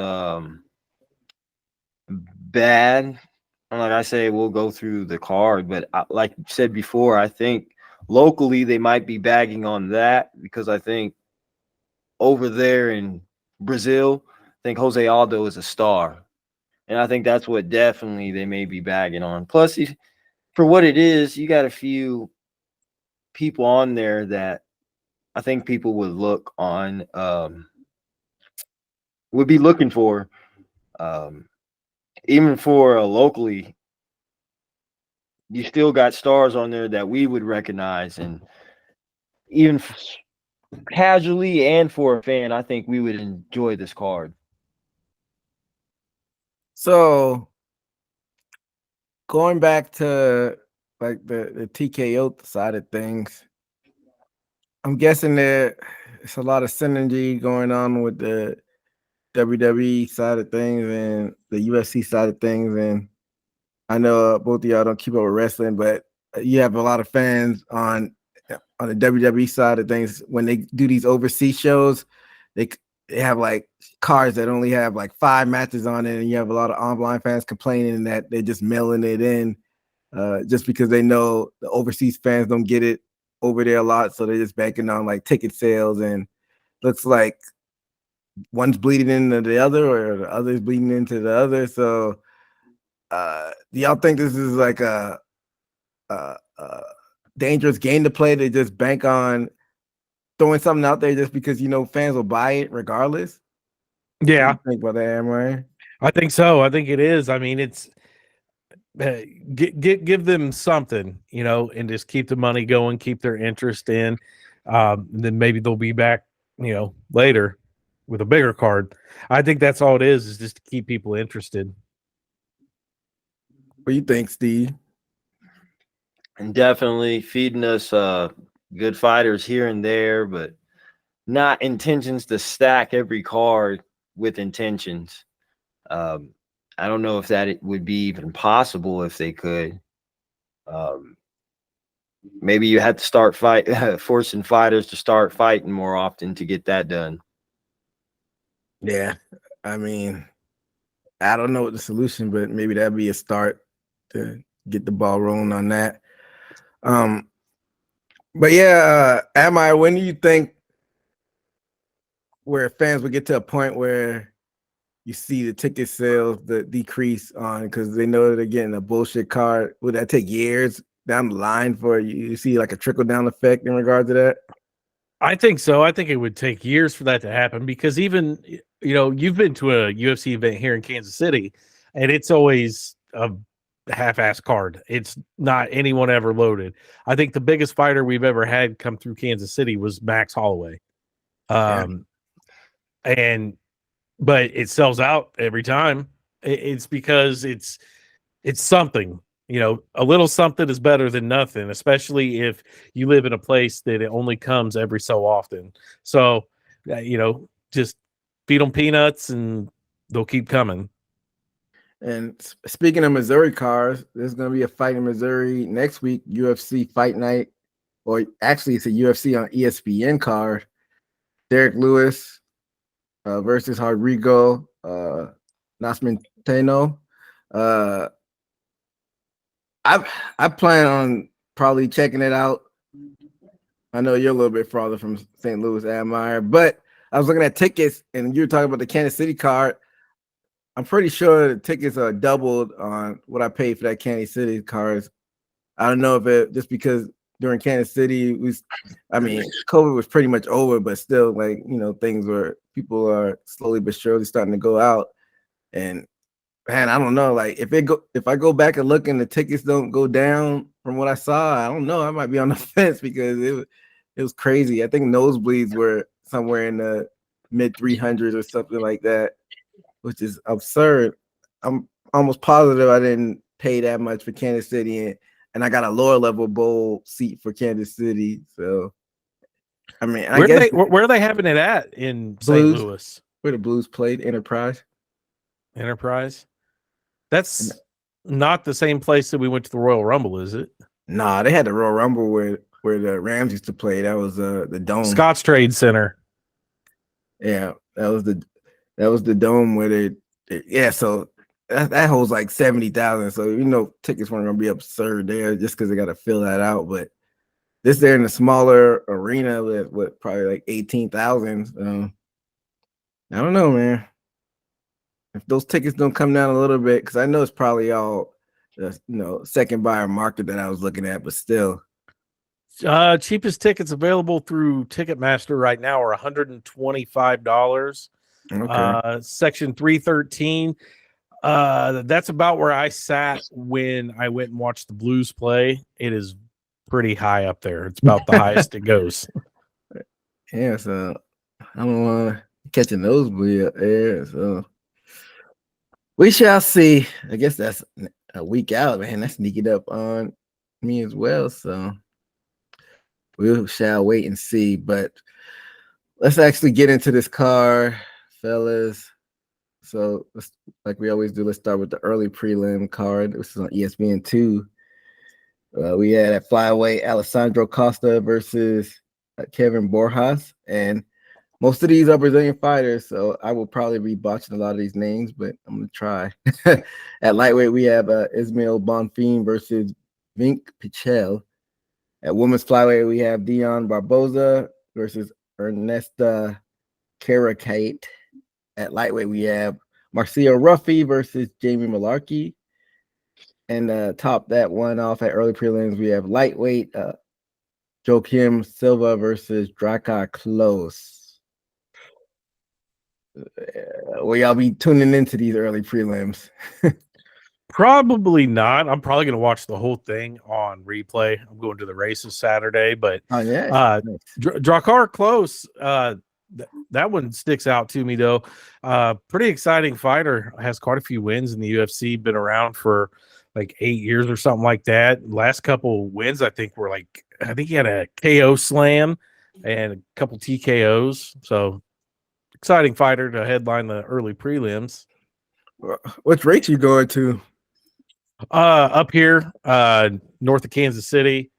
bad. Like I say, we'll go through the card, but like you said before, I think locally they might be bagging on that because I think over there in Brazil, I think Jose Aldo is a star. And I think that's what definitely they may be bagging on. Plus, for what it is, you got a few people on there that I think people would look on, would be looking for, even for locally. You still got stars on there that we would recognize, and even casually and for a fan, I think we would enjoy this card. So, going back to like the TKO side of things, I'm guessing that it's a lot of synergy going on with the WWE side of things and the UFC side of things. And I know both of y'all don't keep up with wrestling, but you have a lot of fans on the WWE side of things. When they do these overseas shows, they have like cards that only have like 5 matches on it, and you have a lot of online fans complaining that they're just mailing it in just because they know the overseas fans don't get it over there a lot, so they're just banking on like ticket sales, and looks like one's bleeding into the other or the other's bleeding into the other. So do y'all think this is like a dangerous game to play to just bank on throwing something out there just because fans will buy it regardless? Yeah, what do you think about that, Amray? I think so. I think it is. I mean, it's give them something, and just keep the money going, keep their interest in. And then maybe they'll be back, later with a bigger card. I think that's all it is just to keep people interested. What do you think, Steve? And definitely feeding us good fighters here and there, but not intentions to stack every card with intentions. I don't know if that would be even possible if they could. Maybe you had to start forcing fighters to start fighting more often to get that done. Yeah, I mean, I don't know what the solution, but maybe that'd be a start to get the ball rolling on that. But yeah, am I? When do you think where fans would get to a point where you see the ticket sales the decrease on because they know they're getting a bullshit card? Would that take years down the line for you to see like a trickle down effect in regard to that? I think so. I think it would take years for that to happen because even, you've been to a UFC event here in Kansas City and it's always a half-ass card. It's not anyone ever loaded. I think the biggest fighter we've ever had come through Kansas City was Max Holloway. Yeah. But it sells out every time. It's because it's something. A little something is better than nothing, especially if you live in a place that it only comes every so often. So, just feed them peanuts and they'll keep coming. And speaking of Missouri cars, there's going to be a fight in Missouri next week, UFC Fight Night, or actually it's a UFC on ESPN card. Derek Lewis versus Rodrigo Nascimento. I plan on probably checking it out. I know you're a little bit farther from St. Louis, Admire, but I was looking at tickets, and you were talking about the Kansas City card. I'm pretty sure the tickets are doubled on what I paid for that Kansas City card. I don't know if it just because during Kansas City, COVID was pretty much over, but still, things were people are slowly but surely starting to go out. And man, I don't know. Like if I go back and look and the tickets don't go down from what I saw, I don't know. I might be on the fence because it was crazy. I think nosebleeds were somewhere in the mid 300s or something like that, which is absurd. I'm almost positive I didn't pay that much for Kansas City, and I got a lower level bowl seat for Kansas City. So, I mean, where are they having it at in St. Louis? Where the Blues played, Enterprise. That's not the same place that we went to the Royal Rumble, is it? Nah, they had the Royal Rumble where the Rams used to play. That was the Dome. Scotts Trade Center. Yeah, that was the Dome where so that holds like 70,000. So tickets weren't gonna be absurd there just because they got to fill that out. But this there in a smaller arena with probably like 18,000. I don't know, man. If those tickets don't come down a little bit, because I know it's probably all second buyer market that I was looking at, but still. Cheapest tickets available through Ticketmaster right now are $125. Okay. Section 313. That's about where I sat when I went and watched the Blues play. It is pretty high up there. It's about the highest it goes. Yeah, so I don't want to catch a nosebleed up there. So we shall see. I guess that's a week out, man. That's sneaking up on me as well. So we shall wait and see. But let's actually get into this card, fellas. So like we always do, let's start with the early prelim card. This is on ESPN 2. We had at flyweight Alessandro Costa versus Kevin Borjas, and most of these are Brazilian fighters, so I will probably be botching a lot of these names, but I'm gonna try. At lightweight, we have Ismail Bonfim versus Vink Pichel. At women's flyweight, we have Dion Barboza versus Ernesta Karakate. At lightweight, we have Marcia Ruffy versus Jamie Malarkey. And top that one off at early prelims, we have lightweight Joaquim Silva versus Draka Close. Will y'all be tuning into these early prelims? Probably not. I'm probably going to watch the whole thing on replay. I'm going to the races Saturday, but Drakkar Close, that one sticks out to me though. Pretty exciting fighter, has quite a few wins in the UFC, been around for like 8 years or something like that. Last couple wins, I think he had a KO slam and a couple TKOs. So exciting fighter to headline the early prelims. What race you going to? Up here, north of Kansas City.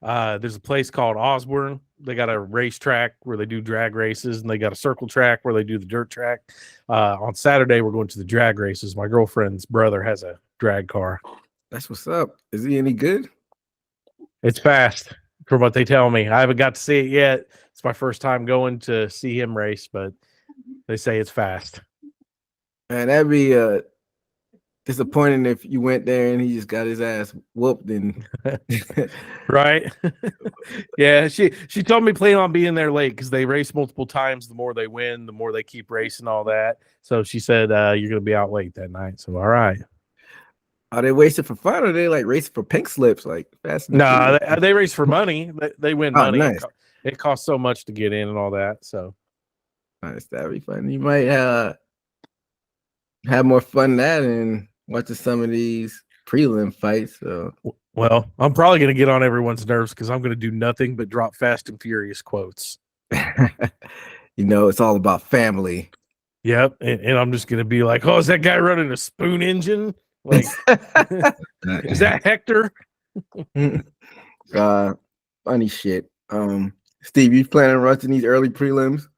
There's a place called Osborne. They got a racetrack where they do drag races, and they got a circle track where they do the dirt track. On Saturday, we're going to the drag races. My girlfriend's brother has a drag car. That's what's up. Is he any good? It's fast. from what they tell me. I haven't got to see it yet. It's my first time going to see him race, but they say it's fast. Man, that'd be disappointing if you went there and he just got his ass whooped. And right? Yeah, she told me plan on being there late because they race multiple times. The more they win, the more they keep racing, all that. So she said you're gonna be out late that night. So all right. Are they racing for fun, or are they like racing for pink slips? Like Fast and the No, Furious? they race for money. They win Oh, money. nice. It costs so much to get in and all that. So Nice, that'd be fun. You might have more fun that and watching some of these prelim fights. So well, I'm probably gonna get on everyone's nerves because I'm gonna do nothing but drop Fast and Furious quotes. it's all about family. Yep, and I'm just gonna be like, "Oh, is that guy running a spoon engine? Like, is that Hector?" Funny shit. Steve, you planning on watching these early prelims?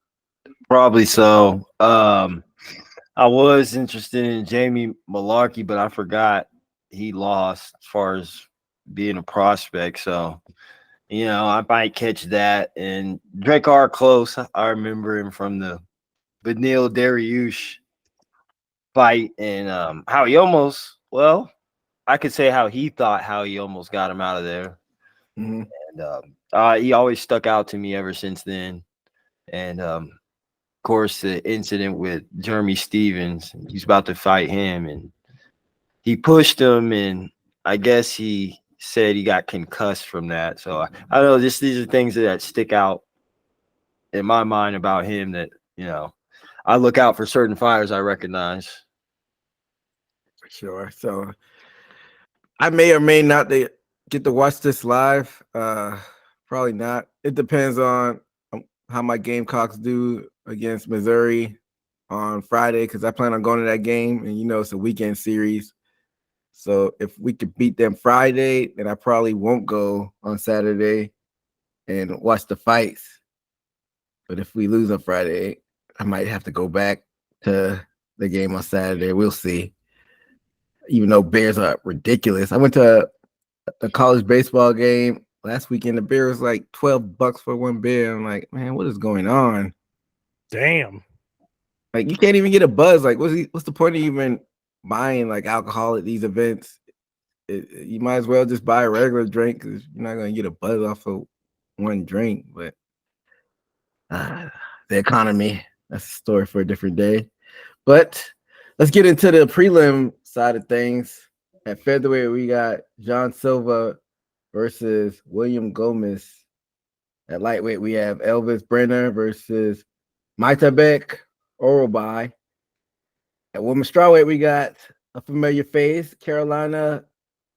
Probably so. I was interested in Jamie Malarkey, but I forgot he lost as far as being a prospect. So, I might catch that. And Drake R. Close, I remember him from the Beneil Dariush fight, and how he almost, I could say how he almost got him out of there. Mm-hmm. And he always stuck out to me ever since then. And of course, the incident with Jeremy Stevens, he's about to fight him, and he pushed him, and I guess he said he got concussed from that. So I don't know, these are things that stick out in my mind about him that, I look out for certain fighters I recognize. For sure. So I may or may not get to watch this live. Probably not. It depends on how my Gamecocks do against Missouri on Friday, because I plan on going to that game, and it's a weekend series. So if we could beat them Friday, then I probably won't go on Saturday and watch the fights. But if we lose on Friday, I might have to go back to the game on Saturday. We'll see. Even though Bears are ridiculous. I went to a college baseball game last weekend. The beer was like $12 for one beer. I'm like, man, what is going on? Damn. Like, you can't even get a buzz. Like, what's the point of even buying like alcohol at these events? You might as well just buy a regular drink, because you're not gonna get a buzz off of one drink. But the economy, that's a story for a different day. But let's get into the prelim side of things. At featherweight, we got John Silva versus William Gomez. At lightweight, we have Elvis Brenner versus Maitabek Orobai. At women's strawweight, we got a familiar face, Carolina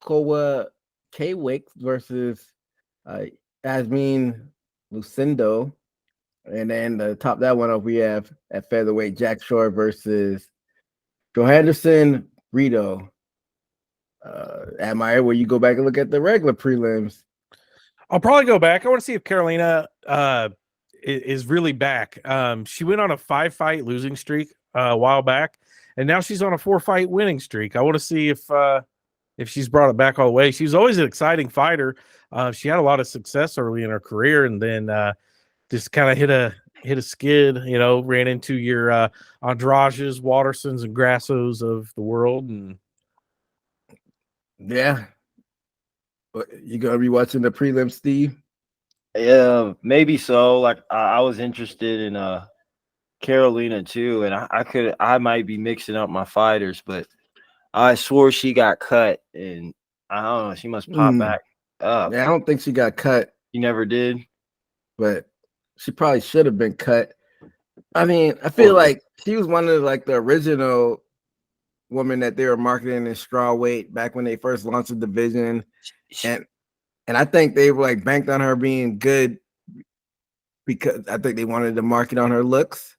Kowa-Kwick versus Asmin Lucindo. And then to top that one up, we have at featherweight Jack Shore versus Johanderson Brito. Admire, where you go back and look at the regular prelims. I'll probably go back. I want to see if Carolina is really back. She went on a 5-fight losing streak a while back, and now she's on a 4-fight winning streak. I want to see if she's brought it back all the way. She was always an exciting fighter. She had a lot of success early in her career, and then just kind of hit a skid. Ran into your Andrades, Watersons, and Grassos of the world, and yeah. But you gonna be watching the prelim, Steve? Yeah, maybe so. Like I was interested in Carolina too, and I might be mixing up my fighters, but I swore she got cut, and I don't know, she must pop back up. Yeah, I don't think she got cut. She never did, but she probably should have been cut. I mean, I feel like she was one of the original women that they were marketing in strawweight back when they first launched the division, and I think they were banked on her being good because I think they wanted to market on her looks,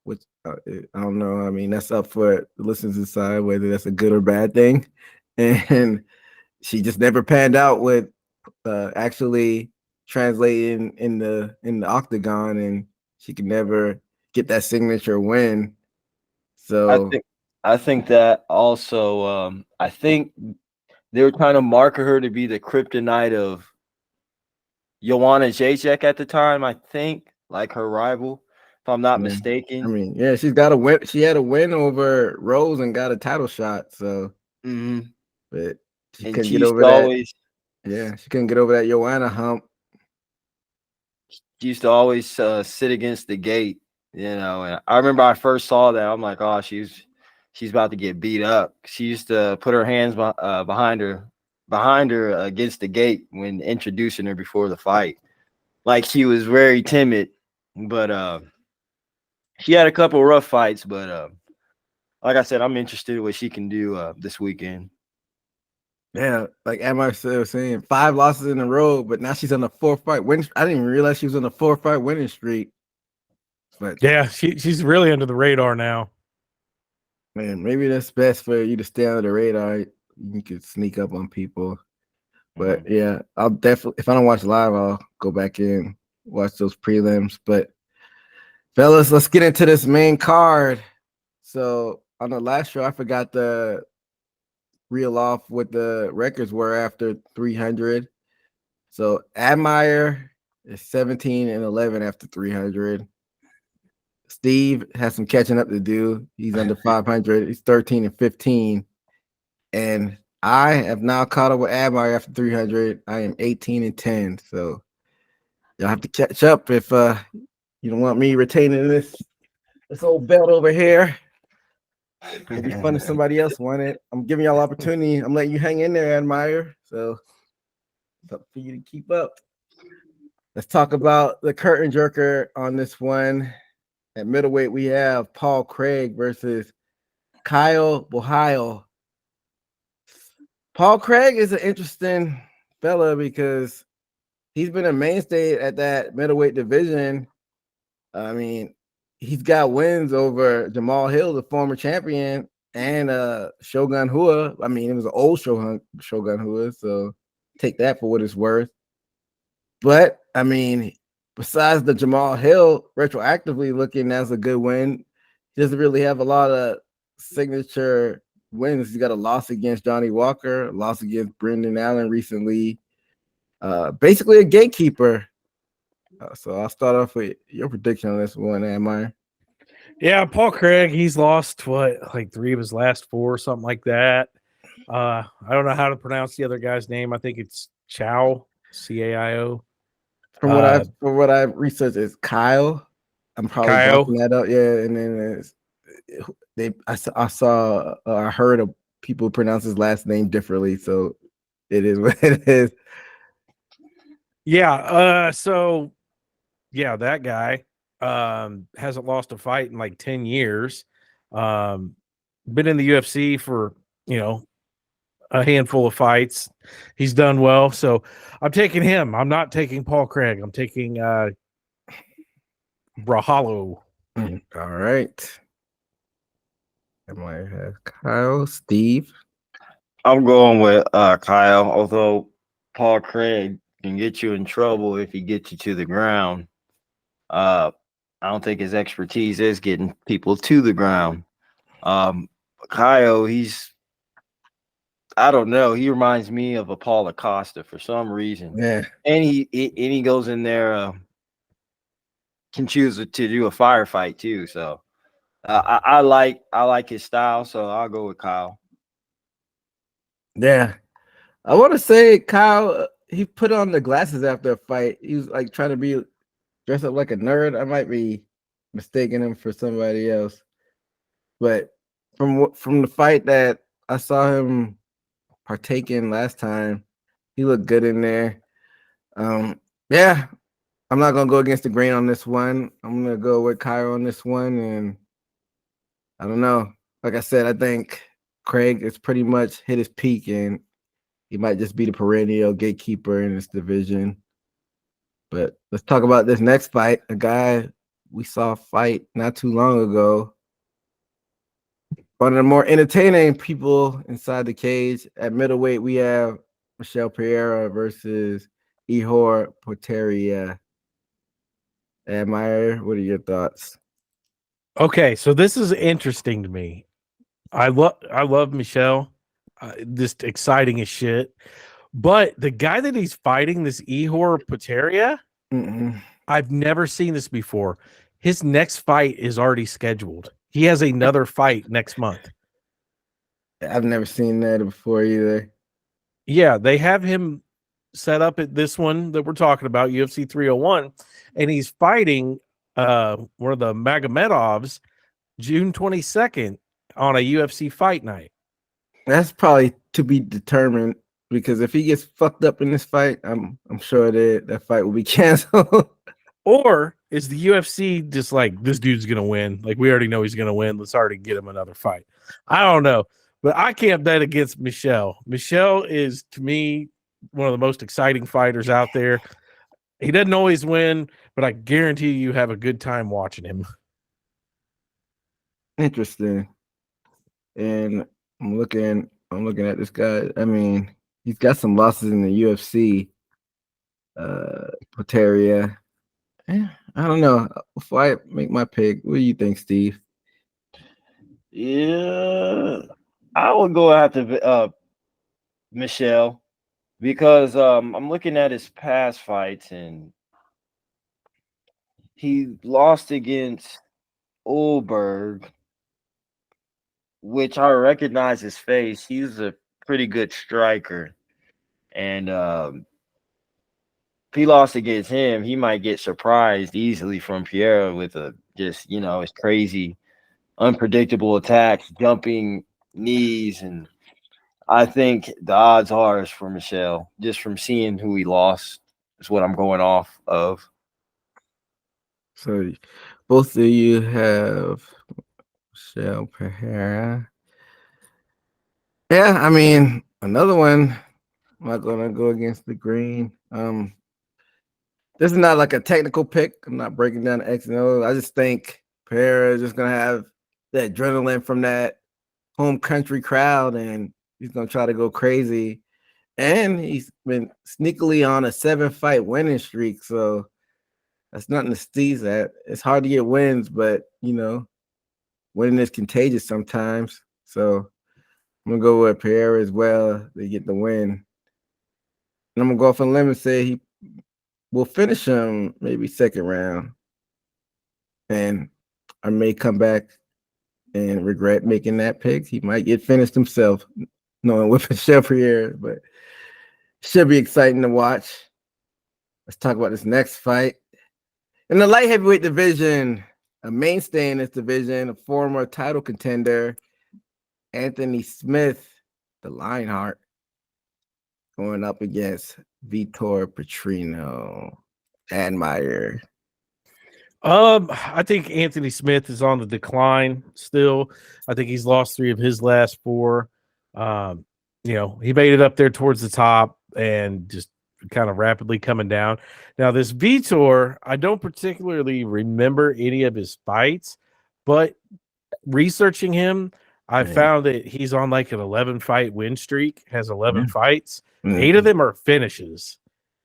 which I don't know. I mean, that's up for the listeners to decide whether that's a good or bad thing. And she just never panned out with actually translating in the octagon, and she could never get that signature win. So I think that also I think they were trying to market her to be the kryptonite of Joanna Jacek at the time, I think, like her rival, if I'm not Yeah. I mistaken. mean, yeah, she's got a win. She had a win over Rose and got a title shot. So, Mm-hmm. but she And couldn't she get used over to that. always Yeah, she couldn't get over that Joanna hump. she used to always sit against the gate, you know. And I remember I first saw that. I'm like, oh, she's about to get beat up. She used to put her hands behind her against the gate when introducing her before the fight. Like she was very timid, but she had a couple rough fights. But like I said, I'm interested in what she can do this weekend. Yeah, like Amar was saying, 5 losses in a row, but now she's on a 4-fight win. I didn't even realize she was on a 4-fight winning streak. But Yeah, she's really under the radar now. man, maybe that's best for you to stay under the radar. You could sneak up on people. But yeah, I'll definitely, if I don't watch live, I'll go back in, watch those prelims. But fellas, let's get into this main card. So on the last show, I forgot to reel off what the records were after 300. So Admire is 17-11 after 300. Steve has some catching up to do. He's under 500. He's 13-15. And I have now caught up with Admire after 300. I am 18-10. So y'all have to catch up if you don't want me retaining this old belt over here. It'd be fun if somebody else won it. I'm giving y'all opportunity. I'm letting you hang in there, Admire. So it's up for you to keep up. Let's talk about the curtain jerker on this one. At middleweight, we have Paul Craig versus Kyle Bohio. Paul Craig is an interesting fella because he's been a mainstay at that middleweight division. I mean, he's got wins over Jamal Hill, the former champion, and Shogun Rua. I mean, it was an old Shogun Rua, so take that for what it's worth. But I mean, besides the Jamal Hill retroactively looking as a good win, he doesn't really have a lot of signature wins. He's got a loss against Johnny Walker, a loss against Brendan Allen recently. Basically a gatekeeper. So I'll start off with your prediction on this one, Amar. Yeah, Paul Craig, he's lost like 3 of his last 4, something like that. I don't know how to pronounce the other guy's name. I think it's Chao, Caio. From what I've researched, is Kyle. I'm probably bumping that up. Yeah, and then I heard of people pronounce his last name differently, so it is what it is. Yeah. So yeah, that guy hasn't lost a fight in like 10 years. Been in the UFC for a handful of fights. He's done well, so I'm taking him. I'm not taking Paul Craig. I'm taking Brahalo. All right. I might have Kyle. Steve. I'm going with Kyle, although Paul Craig can get you in trouble if he gets you to the ground. I don't think his expertise is getting people to the ground. Kyle, I don't know. He reminds me of a Paul Acosta for some reason. Yeah. And he goes in there, can choose to do a firefight too. So I like his style. So I'll go with Kyle. Yeah. I want to say Kyle, he put on the glasses after a fight. He was like trying to be dressed up like a nerd. I might be mistaking him for somebody else. But from the fight that I saw him partake in last time, he looked good in there. Yeah, I'm not gonna go against the grain on this one. I'm gonna go with Kyle on this one, and I don't know. Like I said, I think Craig has pretty much hit his peak, and he might just be the perennial gatekeeper in this division. But let's talk about this next fight. A guy we saw fight not too long ago. One of the more entertaining people inside the cage. At middleweight, we have Michelle Pereira versus Ihor Potieria. Admire, what are your thoughts? Okay, so this is interesting to me. I love Michelle. Just exciting as shit. But the guy that he's fighting, this Ihor Potieria, I've never seen this before. His next fight is already scheduled. He has another fight next month. I've never seen that before either. Yeah, they have him set up at this one that we're talking about, UFC 301, and he's fighting one of the Magomedovs June 22nd on a UFC fight night. That's probably to be determined, because if he gets fucked up in this fight, I'm sure that fight will be canceled. Or is the UFC just like, this dude's gonna win? Like, we already know he's gonna win. Let's already get him another fight. I don't know, but I can't bet against Michel. Michel is, to me, one of the most exciting fighters out there. He doesn't always win, but I guarantee you have a good time watching him. Interesting. And I'm looking at this guy. I mean, he's got some losses in the UFC. Poteria. Yeah, I don't know. Before I make my pick, what do you think, Steve? Yeah, I would go after Michelle, because I'm looking at his past fights, and he lost against Ulberg, which I recognize his face. He's a pretty good striker, and if he lost against him, he might get surprised easily from Pierre with his crazy, unpredictable attacks, jumping knees, and I think the odds are is for Michelle, just from seeing who he lost. Is what I'm going off of. So both of you have Michelle Pereira. Yeah, I mean, another one. I'm not gonna go against the green. This is not like a technical pick. I'm not breaking down the X and O. I just think Pereira is just gonna have the adrenaline from that home country crowd, and he's gonna try to go crazy. And he's been sneakily on a 7-fight winning streak, so that's nothing to sneeze at. It's hard to get wins, but winning is contagious sometimes. So I'm gonna go with Pereira as well. They get the win. And I'm gonna go off on a limb and say he will finish him maybe second round. And I may come back and regret making that pick. He might get finished himself, knowing with Michel Pereira, but should be exciting to watch. Let's talk about this next fight. In the light heavyweight division, a mainstay in this division, a former title contender, Anthony Smith, the Lionheart, going up against Vitor Petrino. Admire. I think Anthony Smith is on the decline still. I think he's lost 3 of his last 4. He made it up there towards the top and just kind of rapidly coming down. Now, this Vitor, I don't particularly remember any of his fights, but researching him, I found that he's on like an 11-fight win streak, has 11 fights. 8 of them are finishes.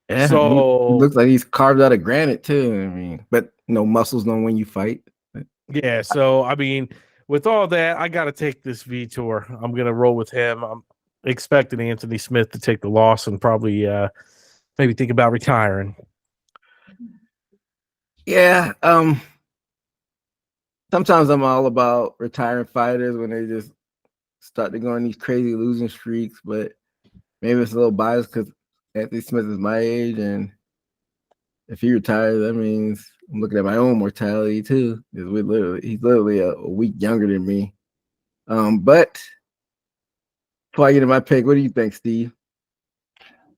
Yeah, so it looks like he's carved out of granite too. I mean, but no muscles don't when you fight. Yeah, so I mean, with all that, I got to take this Vitor. I'm going to roll with him. I'm expecting Anthony Smith to take the loss and probably maybe think about retiring. Yeah, sometimes I'm all about retiring fighters when they just start to go on these crazy losing streaks, but maybe it's a little biased because Anthony Smith is my age, and if he retires, that means I'm looking at my own mortality too. Because he's literally a week younger than me. But before I get to my pick, what do you think, Steve?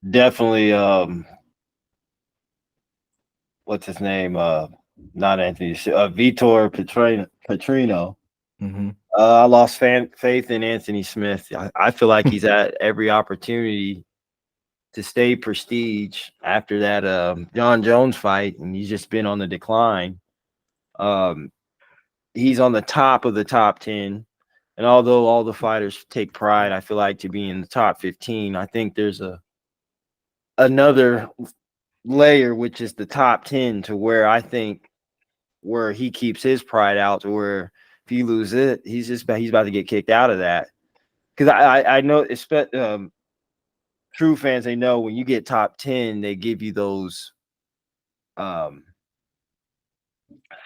Definitely. What's his name? Not Anthony. Vitor Petrino. Mm-hmm. I lost faith in Anthony Smith. I feel like he's at every opportunity to stay prestige after that John Jones fight, and he's just been on the decline. He's on the top of the top 10, and although all the fighters take pride, I feel like, to be in the top 15, I think there's another layer, which is the top 10, to where I think where he keeps his pride out, to where if he loses it, he's about to get kicked out of that. Because I know true fans, they know when you get top 10, they give you those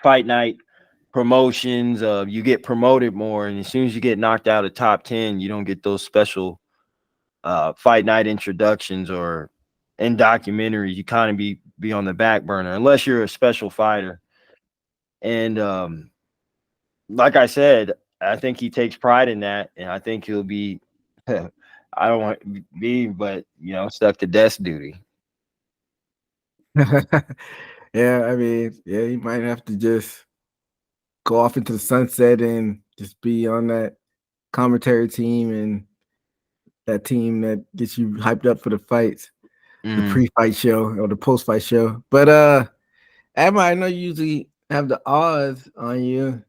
fight night promotions. You get promoted more, and as soon as you get knocked out of top 10, you don't get those special fight night introductions or in documentaries. You kind of be on the back burner unless you're a special fighter. And like I said, I think he takes pride in that, and I think he'll be I don't want to be, but stuck to desk duty. Yeah, I mean, yeah, he might have to just go off into the sunset and just be on that commentary team and that team that gets you hyped up for the fights, the pre-fight show or the post-fight show. But Emma, I know you usually have the odds on you.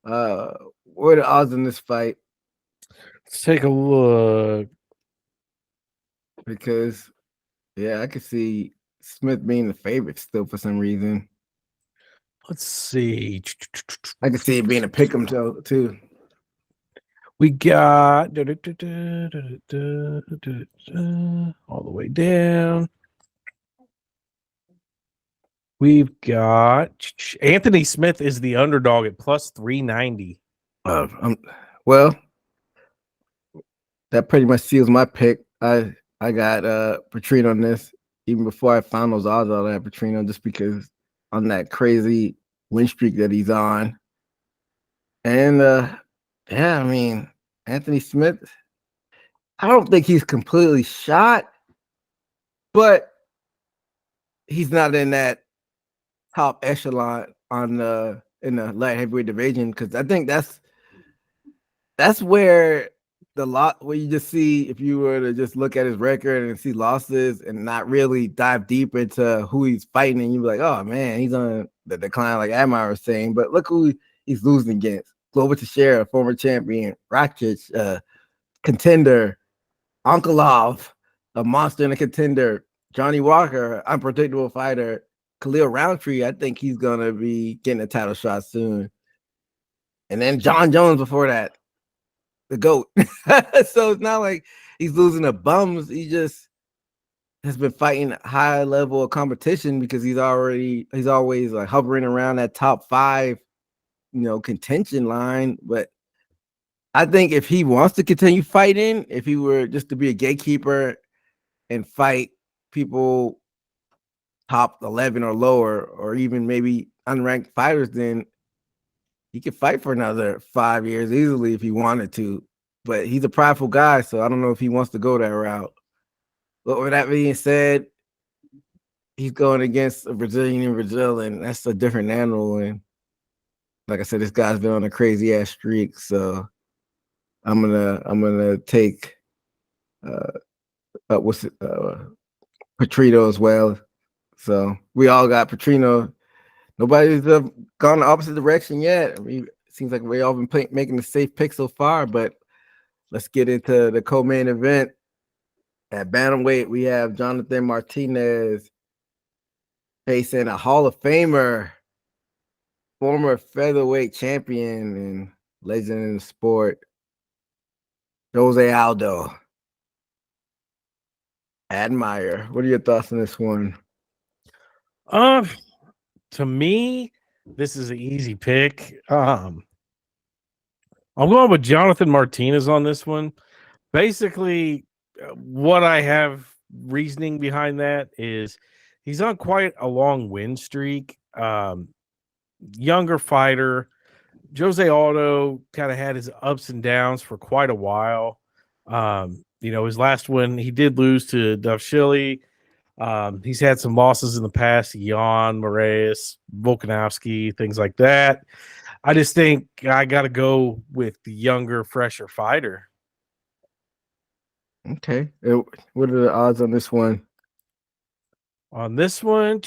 What are the odds in this fight? Let's take a look. Because I could see Smith being the favorite still for some reason. Let's see. I could see it being a pick'em too. We got all the way down. We've got Anthony Smith is the underdog at plus 390. Well, that pretty much seals my pick. I got Petrino on this. Even before I found those odds, I had Petrino just because on that crazy win streak that he's on. And I mean, Anthony Smith, I don't think he's completely shot, but he's not in that top echelon in the light heavyweight division, because I think that's where where you just see, if you were to just look at his record and see losses and not really dive deep into who he's fighting, and you'd be like, oh man, he's on the decline, like Amar was saying. But look who he's losing against: Glover Teixeira, former champion; Rakic, contender; Ankalov, a monster and a contender; Johnny Walker, unpredictable fighter; Khalil Roundtree, I think he's gonna be getting a title shot soon; and then John Jones before that, the GOAT. So it's not like he's losing to bums. He just has been fighting high level of competition because he's always like hovering around that top 5, contention line. But I think if he wants to continue fighting, if he were just to be a gatekeeper and fight people top 11 or lower, or even maybe unranked fighters, then he could fight for another 5 years easily if he wanted to. But he's a prideful guy, so I don't know if he wants to go that route. But with that being said, he's going against a Brazilian in Brazil, and that's a different animal. And like I said, this guy's been on a crazy ass streak, so I'm gonna take Petrino as well. So we all got Petrino. Nobody's gone the opposite direction yet. I mean, it seems like we all been making the safe pick so far, but let's get into the co-main event. At bantamweight, we have Jonathan Martinez facing a Hall of Famer, former featherweight champion and legend in the sport, Jose Aldo. Admire. What are your thoughts on this one? To me, this is an easy pick. I'm going with Jonathan Martinez on this one. Basically, what I have reasoning behind that is he's on quite a long win streak. Younger fighter. Jose Aldo kind of had his ups and downs for quite a while. His last one, he did lose to Dovshili. He's had some losses in the past, Jan, Moraes, Volkanovski, things like that. I just think I got to go with the younger, fresher fighter. Okay. What are the odds on this one? On this one,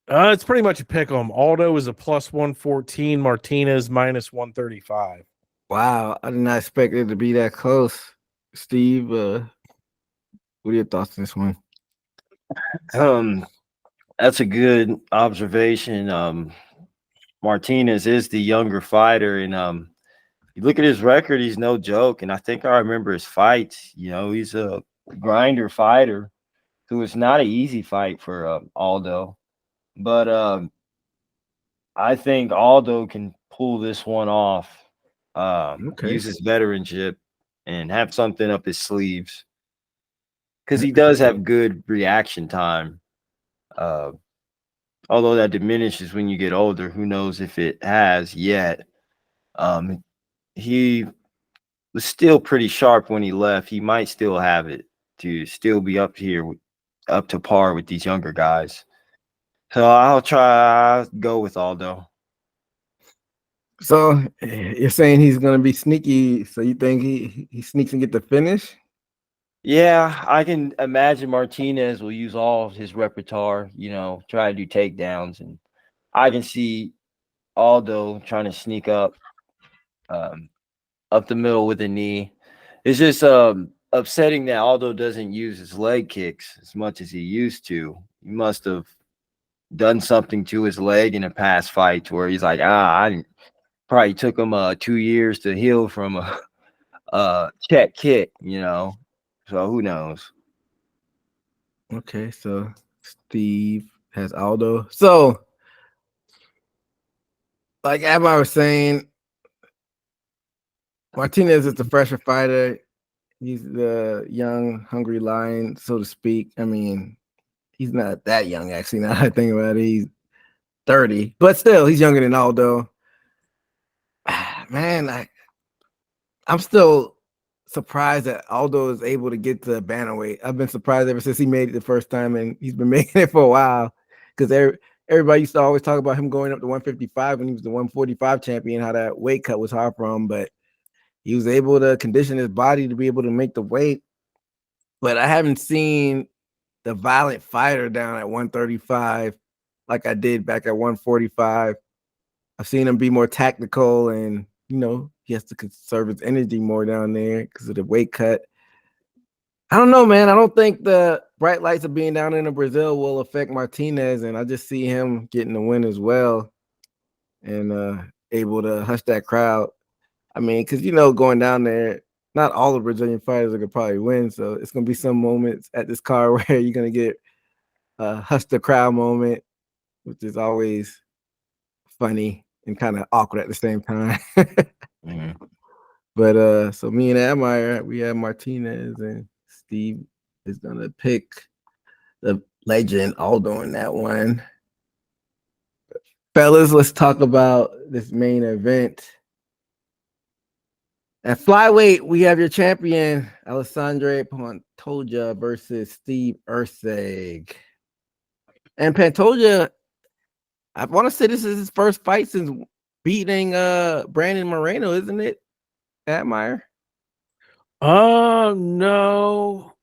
it's pretty much a pick 'em. Aldo is a plus 114, Martinez minus 135. Wow, I did not expect it to be that close. Steve, what are your thoughts on this one? That's a good observation. Martinez is the younger fighter, and You look at his record, he's no joke. And I think I remember his fights. You know, he's a grinder fighter. So it's not an easy fight for Aldo. But I think Aldo can pull this one off, Okay. use his veteranship, and have something up his sleeves. Because he does have good reaction time. Uh, although that diminishes when you get older. Who knows if it has yet. He was still pretty sharp when he left. He might still have it to still be up here, up to par with these younger guys. So I'll go with Aldo. So you're saying he's gonna be sneaky. So you think he sneaks and get the finish? Yeah, I can imagine Martinez will use all of his repertoire, you know, try to do takedowns. And I can see Aldo trying to sneak up the middle with a knee. It's just upsetting that Aldo doesn't use his leg kicks as much as he used to. He must have done something to his leg in a past fight where he's like, I probably took him 2 years to heal from a check kick, you know. So who knows? Okay, so Steve has Aldo. So, like Abba was saying, Martinez is the fresher fighter. He's the young, hungry lion, so to speak. I mean, he's not that young, actually. Now I think about it, he's 30, but still, he's younger than Aldo. Man, I'm still surprised that Aldo is able to get to bantamweight. I've been surprised ever since he made it the first time, and he's been making it for a while. Because everybody used to always talk about him going up to 155 when he was the 145 champion, how that weight cut was hard for him, but he was able to condition his body to be able to make the weight. But I haven't seen the violent fighter down at 135 like I did back at 145. I've seen him be more tactical, and you know, he has to conserve his energy more down there because of the weight cut. I don't know, man. I don't think the bright lights of being down in Brazil will affect Martinez, and I just see him getting the win as well and able to hush that crowd. I mean, because you know, going down there, not all the Brazilian fighters are gonna probably win, so it's gonna be some moments at this card where you're gonna get a hush the crowd moment, which is always funny and kind of awkward at the same time. Mhm. But so me and Admire, we have Martinez, and Steve is gonna pick the legend Aldo in that one. Fellas, let's talk about this main event. At flyweight, we have your champion Alessandro Pantoja versus Steve Erceg. And Pantoja, I want to say this is his first fight since beating Brandon Moreno, isn't it? Admire. No.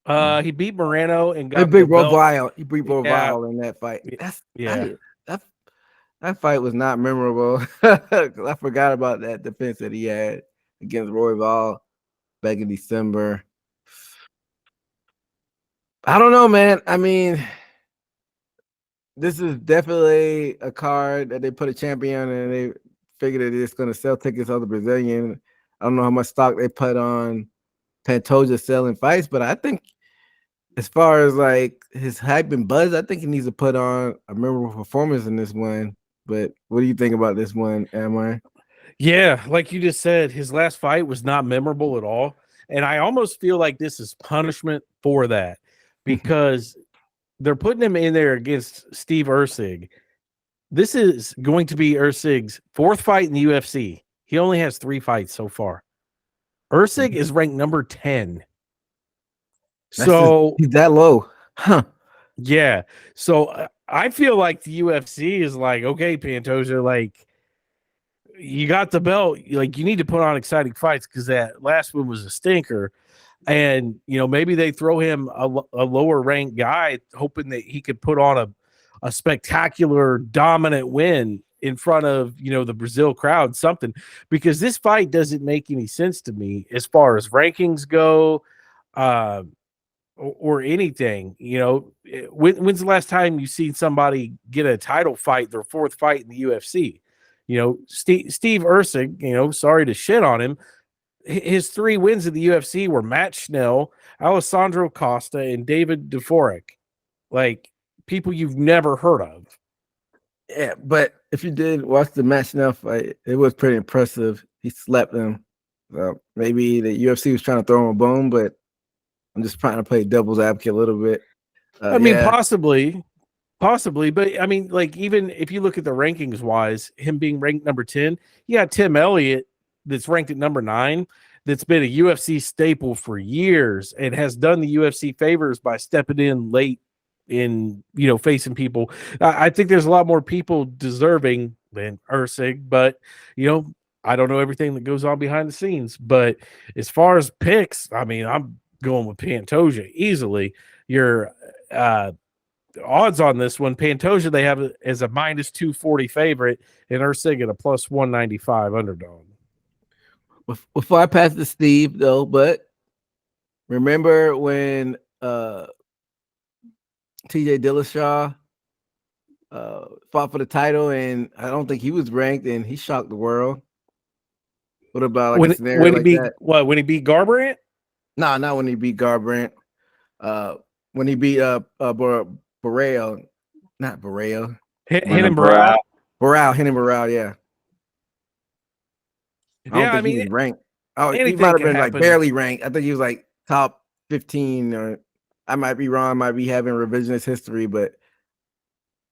He beat Moreno and got He beat the belt. Royale. He beat Royale in that fight. That fight was not memorable. I forgot about that defense that he had against Royval back in December. I don't know, man. I mean, this is definitely a card that they put a champion and they figured that it's going to sell tickets on the Brazilian. I don't know how much stock they put on Pantoja selling fights, but I think as far as like his hype and buzz, I think he needs to put on a memorable performance in this one. But what do you think about this one, Amar? Yeah, like you just said, his last fight was not memorable at all. And I almost feel like this is punishment for that because they're putting him in there against Steve Erceg. This is going to be Erceg's fourth fight in the UFC. He only has 3 fights so far. Erceg is ranked number 10. So he's that low. Huh. Yeah. So I feel like the UFC is like, okay, Pantoja, like you got the belt, like you need to put on exciting fights because that last one was a stinker. And you know, maybe they throw him a lower ranked guy, hoping that he could put on a spectacular, dominant win in front of, you know, the Brazil crowd, something, because this fight doesn't make any sense to me as far as rankings go, or anything. You know, when's the last time you seen somebody get a title fight, their fourth fight in the UFC? Steve Ursig, sorry to shit on him. His 3 wins in the UFC were Matt Schnell, Alessandro Costa, and David Dvorak. Like people you've never heard of. Yeah, but if you did watch the match now fight, it was pretty impressive. He slept him. Maybe the UFC was trying to throw him a bone, but I'm just trying to play devil's advocate a little bit. I mean, possibly, but I mean, like even if you look at the rankings wise, him being ranked number 10, you got Tim Elliott that's ranked at number 9. That's been a UFC staple for years and has done the UFC favors by stepping in late in facing people. I think there's a lot more people deserving than Ursig, but I don't know everything that goes on behind the scenes. But as far as picks, I mean, I'm going with Pantoja easily. Your odds on this one, Pantoja they have as a -240 favorite, and Ursig at a +195 underdog. Before I pass to Steve, though, but remember when TJ Dillashaw fought for the title, and I don't think he was ranked, and he shocked the world. What about a scenario like that? When he beat Garbrandt? No, not when he beat Garbrandt. When he beat Barreo, not Barreo. Renan Barao. Renan Barao, yeah. I mean, he was ranked. Oh, he might have been like barely ranked. I think he was like top 15, or I might be wrong. I might be having revisionist history, but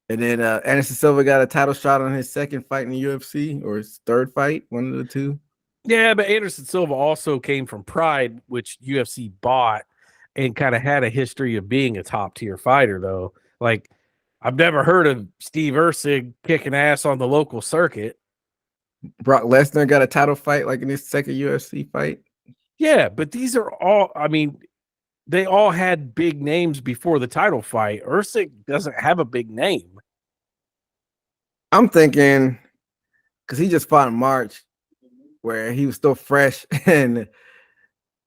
and then Anderson Silva got a title shot on his second fight in the UFC, or his third fight, one of the two. Yeah, but Anderson Silva also came from Pride, which UFC bought, and kind of had a history of being a top tier fighter, though. Like, I've never heard of Steve Ursig kicking ass on the local circuit. Brock Lesnar got a title fight like in his second UFC fight. Yeah, but these are all, I mean, they all had big names before the title fight. Ursig doesn't have a big name. I'm thinking because he just fought in March where he was still fresh and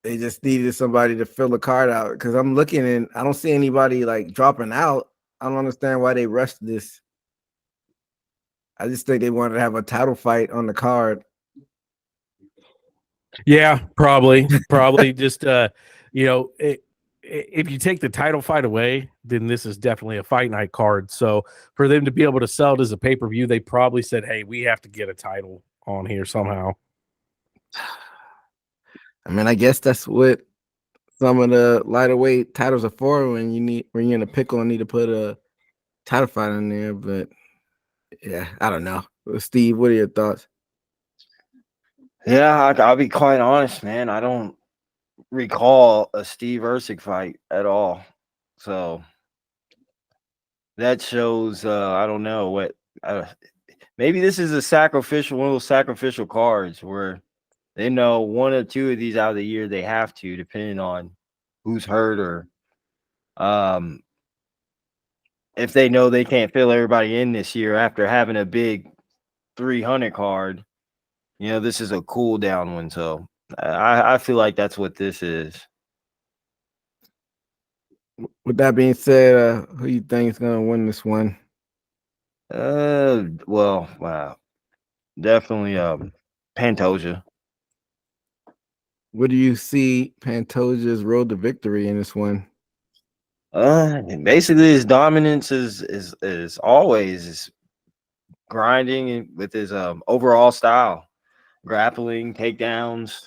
they just needed somebody to fill the card out. Because I'm looking and I don't see anybody like dropping out. I don't understand why they rushed this. I just think they wanted to have a title fight on the card. Yeah, probably just if you take the title fight away, then this is definitely a fight night card. So for them to be able to sell it as a pay-per-view, they probably said, "Hey, we have to get a title on here somehow." I mean, I guess that's what some of the lighter weight titles are for when you're in a pickle and need to put a title fight in there. But yeah, I don't know. Steve, what are your thoughts? Yeah, I'll be quite honest, man. I don't recall a Steve Ursig fight at all. So that shows, I don't know what, maybe this is one of those sacrificial cards where they know one or two of these out of the year they have to, depending on who's hurt or if they know they can't fill everybody in this year after having a big 300 card. This is a cool down one. So I feel like that's what this is. With that being said, who you think is going to win this one? Well, wow. Definitely Pantoja. What do you see Pantoja's road to victory in this one? Basically his dominance is always grinding with his overall style. Grappling, takedowns,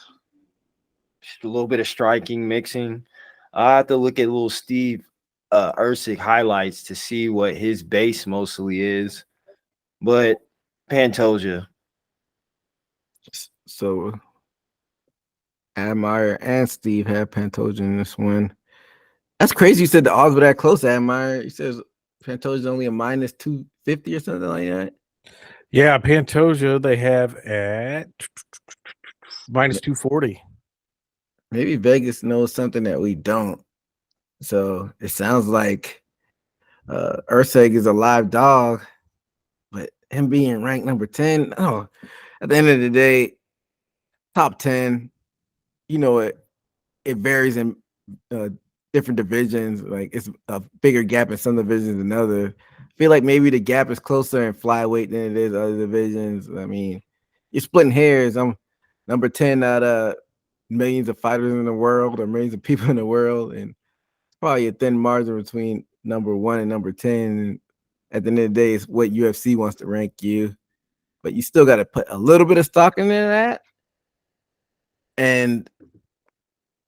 just a little bit of striking, mixing. I have to look at little Steve Ursig highlights to see what his base mostly is. But Pantoja. So Admire and Steve have Pantoja in this one. That's crazy. You said the odds were that close, Admire. You said Pantoja's only a -250 or something like that. Yeah, Pantoja they have at -240. Maybe Vegas knows something that we don't. So it sounds like Ursig is a live dog, but him being ranked number 10, at the end of the day, top 10, it varies in different divisions. Like it's a bigger gap in some divisions than other. feel like maybe the gap is closer in flyweight than it is other divisions. I mean, you're splitting hairs. I'm number 10 out of millions of fighters in the world or millions of people in the world, and it's probably a thin margin between number 1 and number 10. At the end of the day, it's what UFC wants to rank you, but you still got to put a little bit of stock into that. And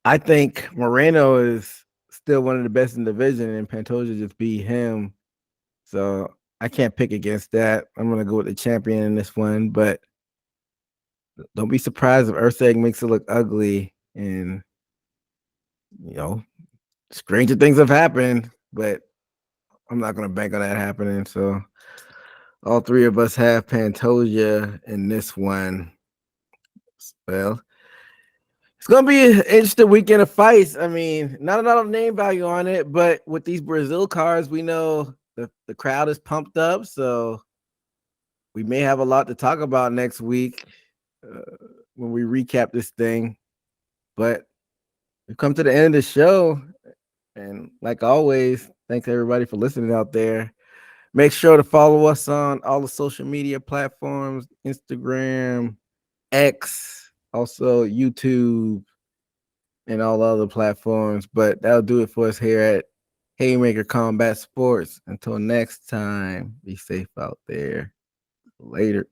I think Moreno is still one of the best in the division, and Pantoja just beat him. So I can't pick against that. I'm going to go with the champion in this one, but don't be surprised if Usyk makes it look ugly. And, stranger things have happened, but I'm not going to bank on that happening. So all three of us have Pantoja in this one. Well, it's going to be an interesting weekend of fights. I mean, not a lot of name value on it, but with these Brazil cards, we know the crowd is pumped up. So we may have a lot to talk about next week when we recap this thing. But we've come to the end of the show. And like always, thanks everybody for listening out there. Make sure to follow us on all the social media platforms, Instagram, X, also YouTube, and all other platforms. But that'll do it for us here at Haymaker Combat Sports. Until next time, be safe out there. Later.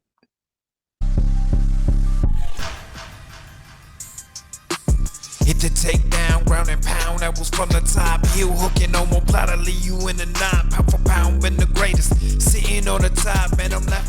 Hit the takedown, ground and pound, that was from the top. Heel hooking on one platter, leave you in the knot. Pound for pound, been the greatest, sitting on the top, man, I'm laughing.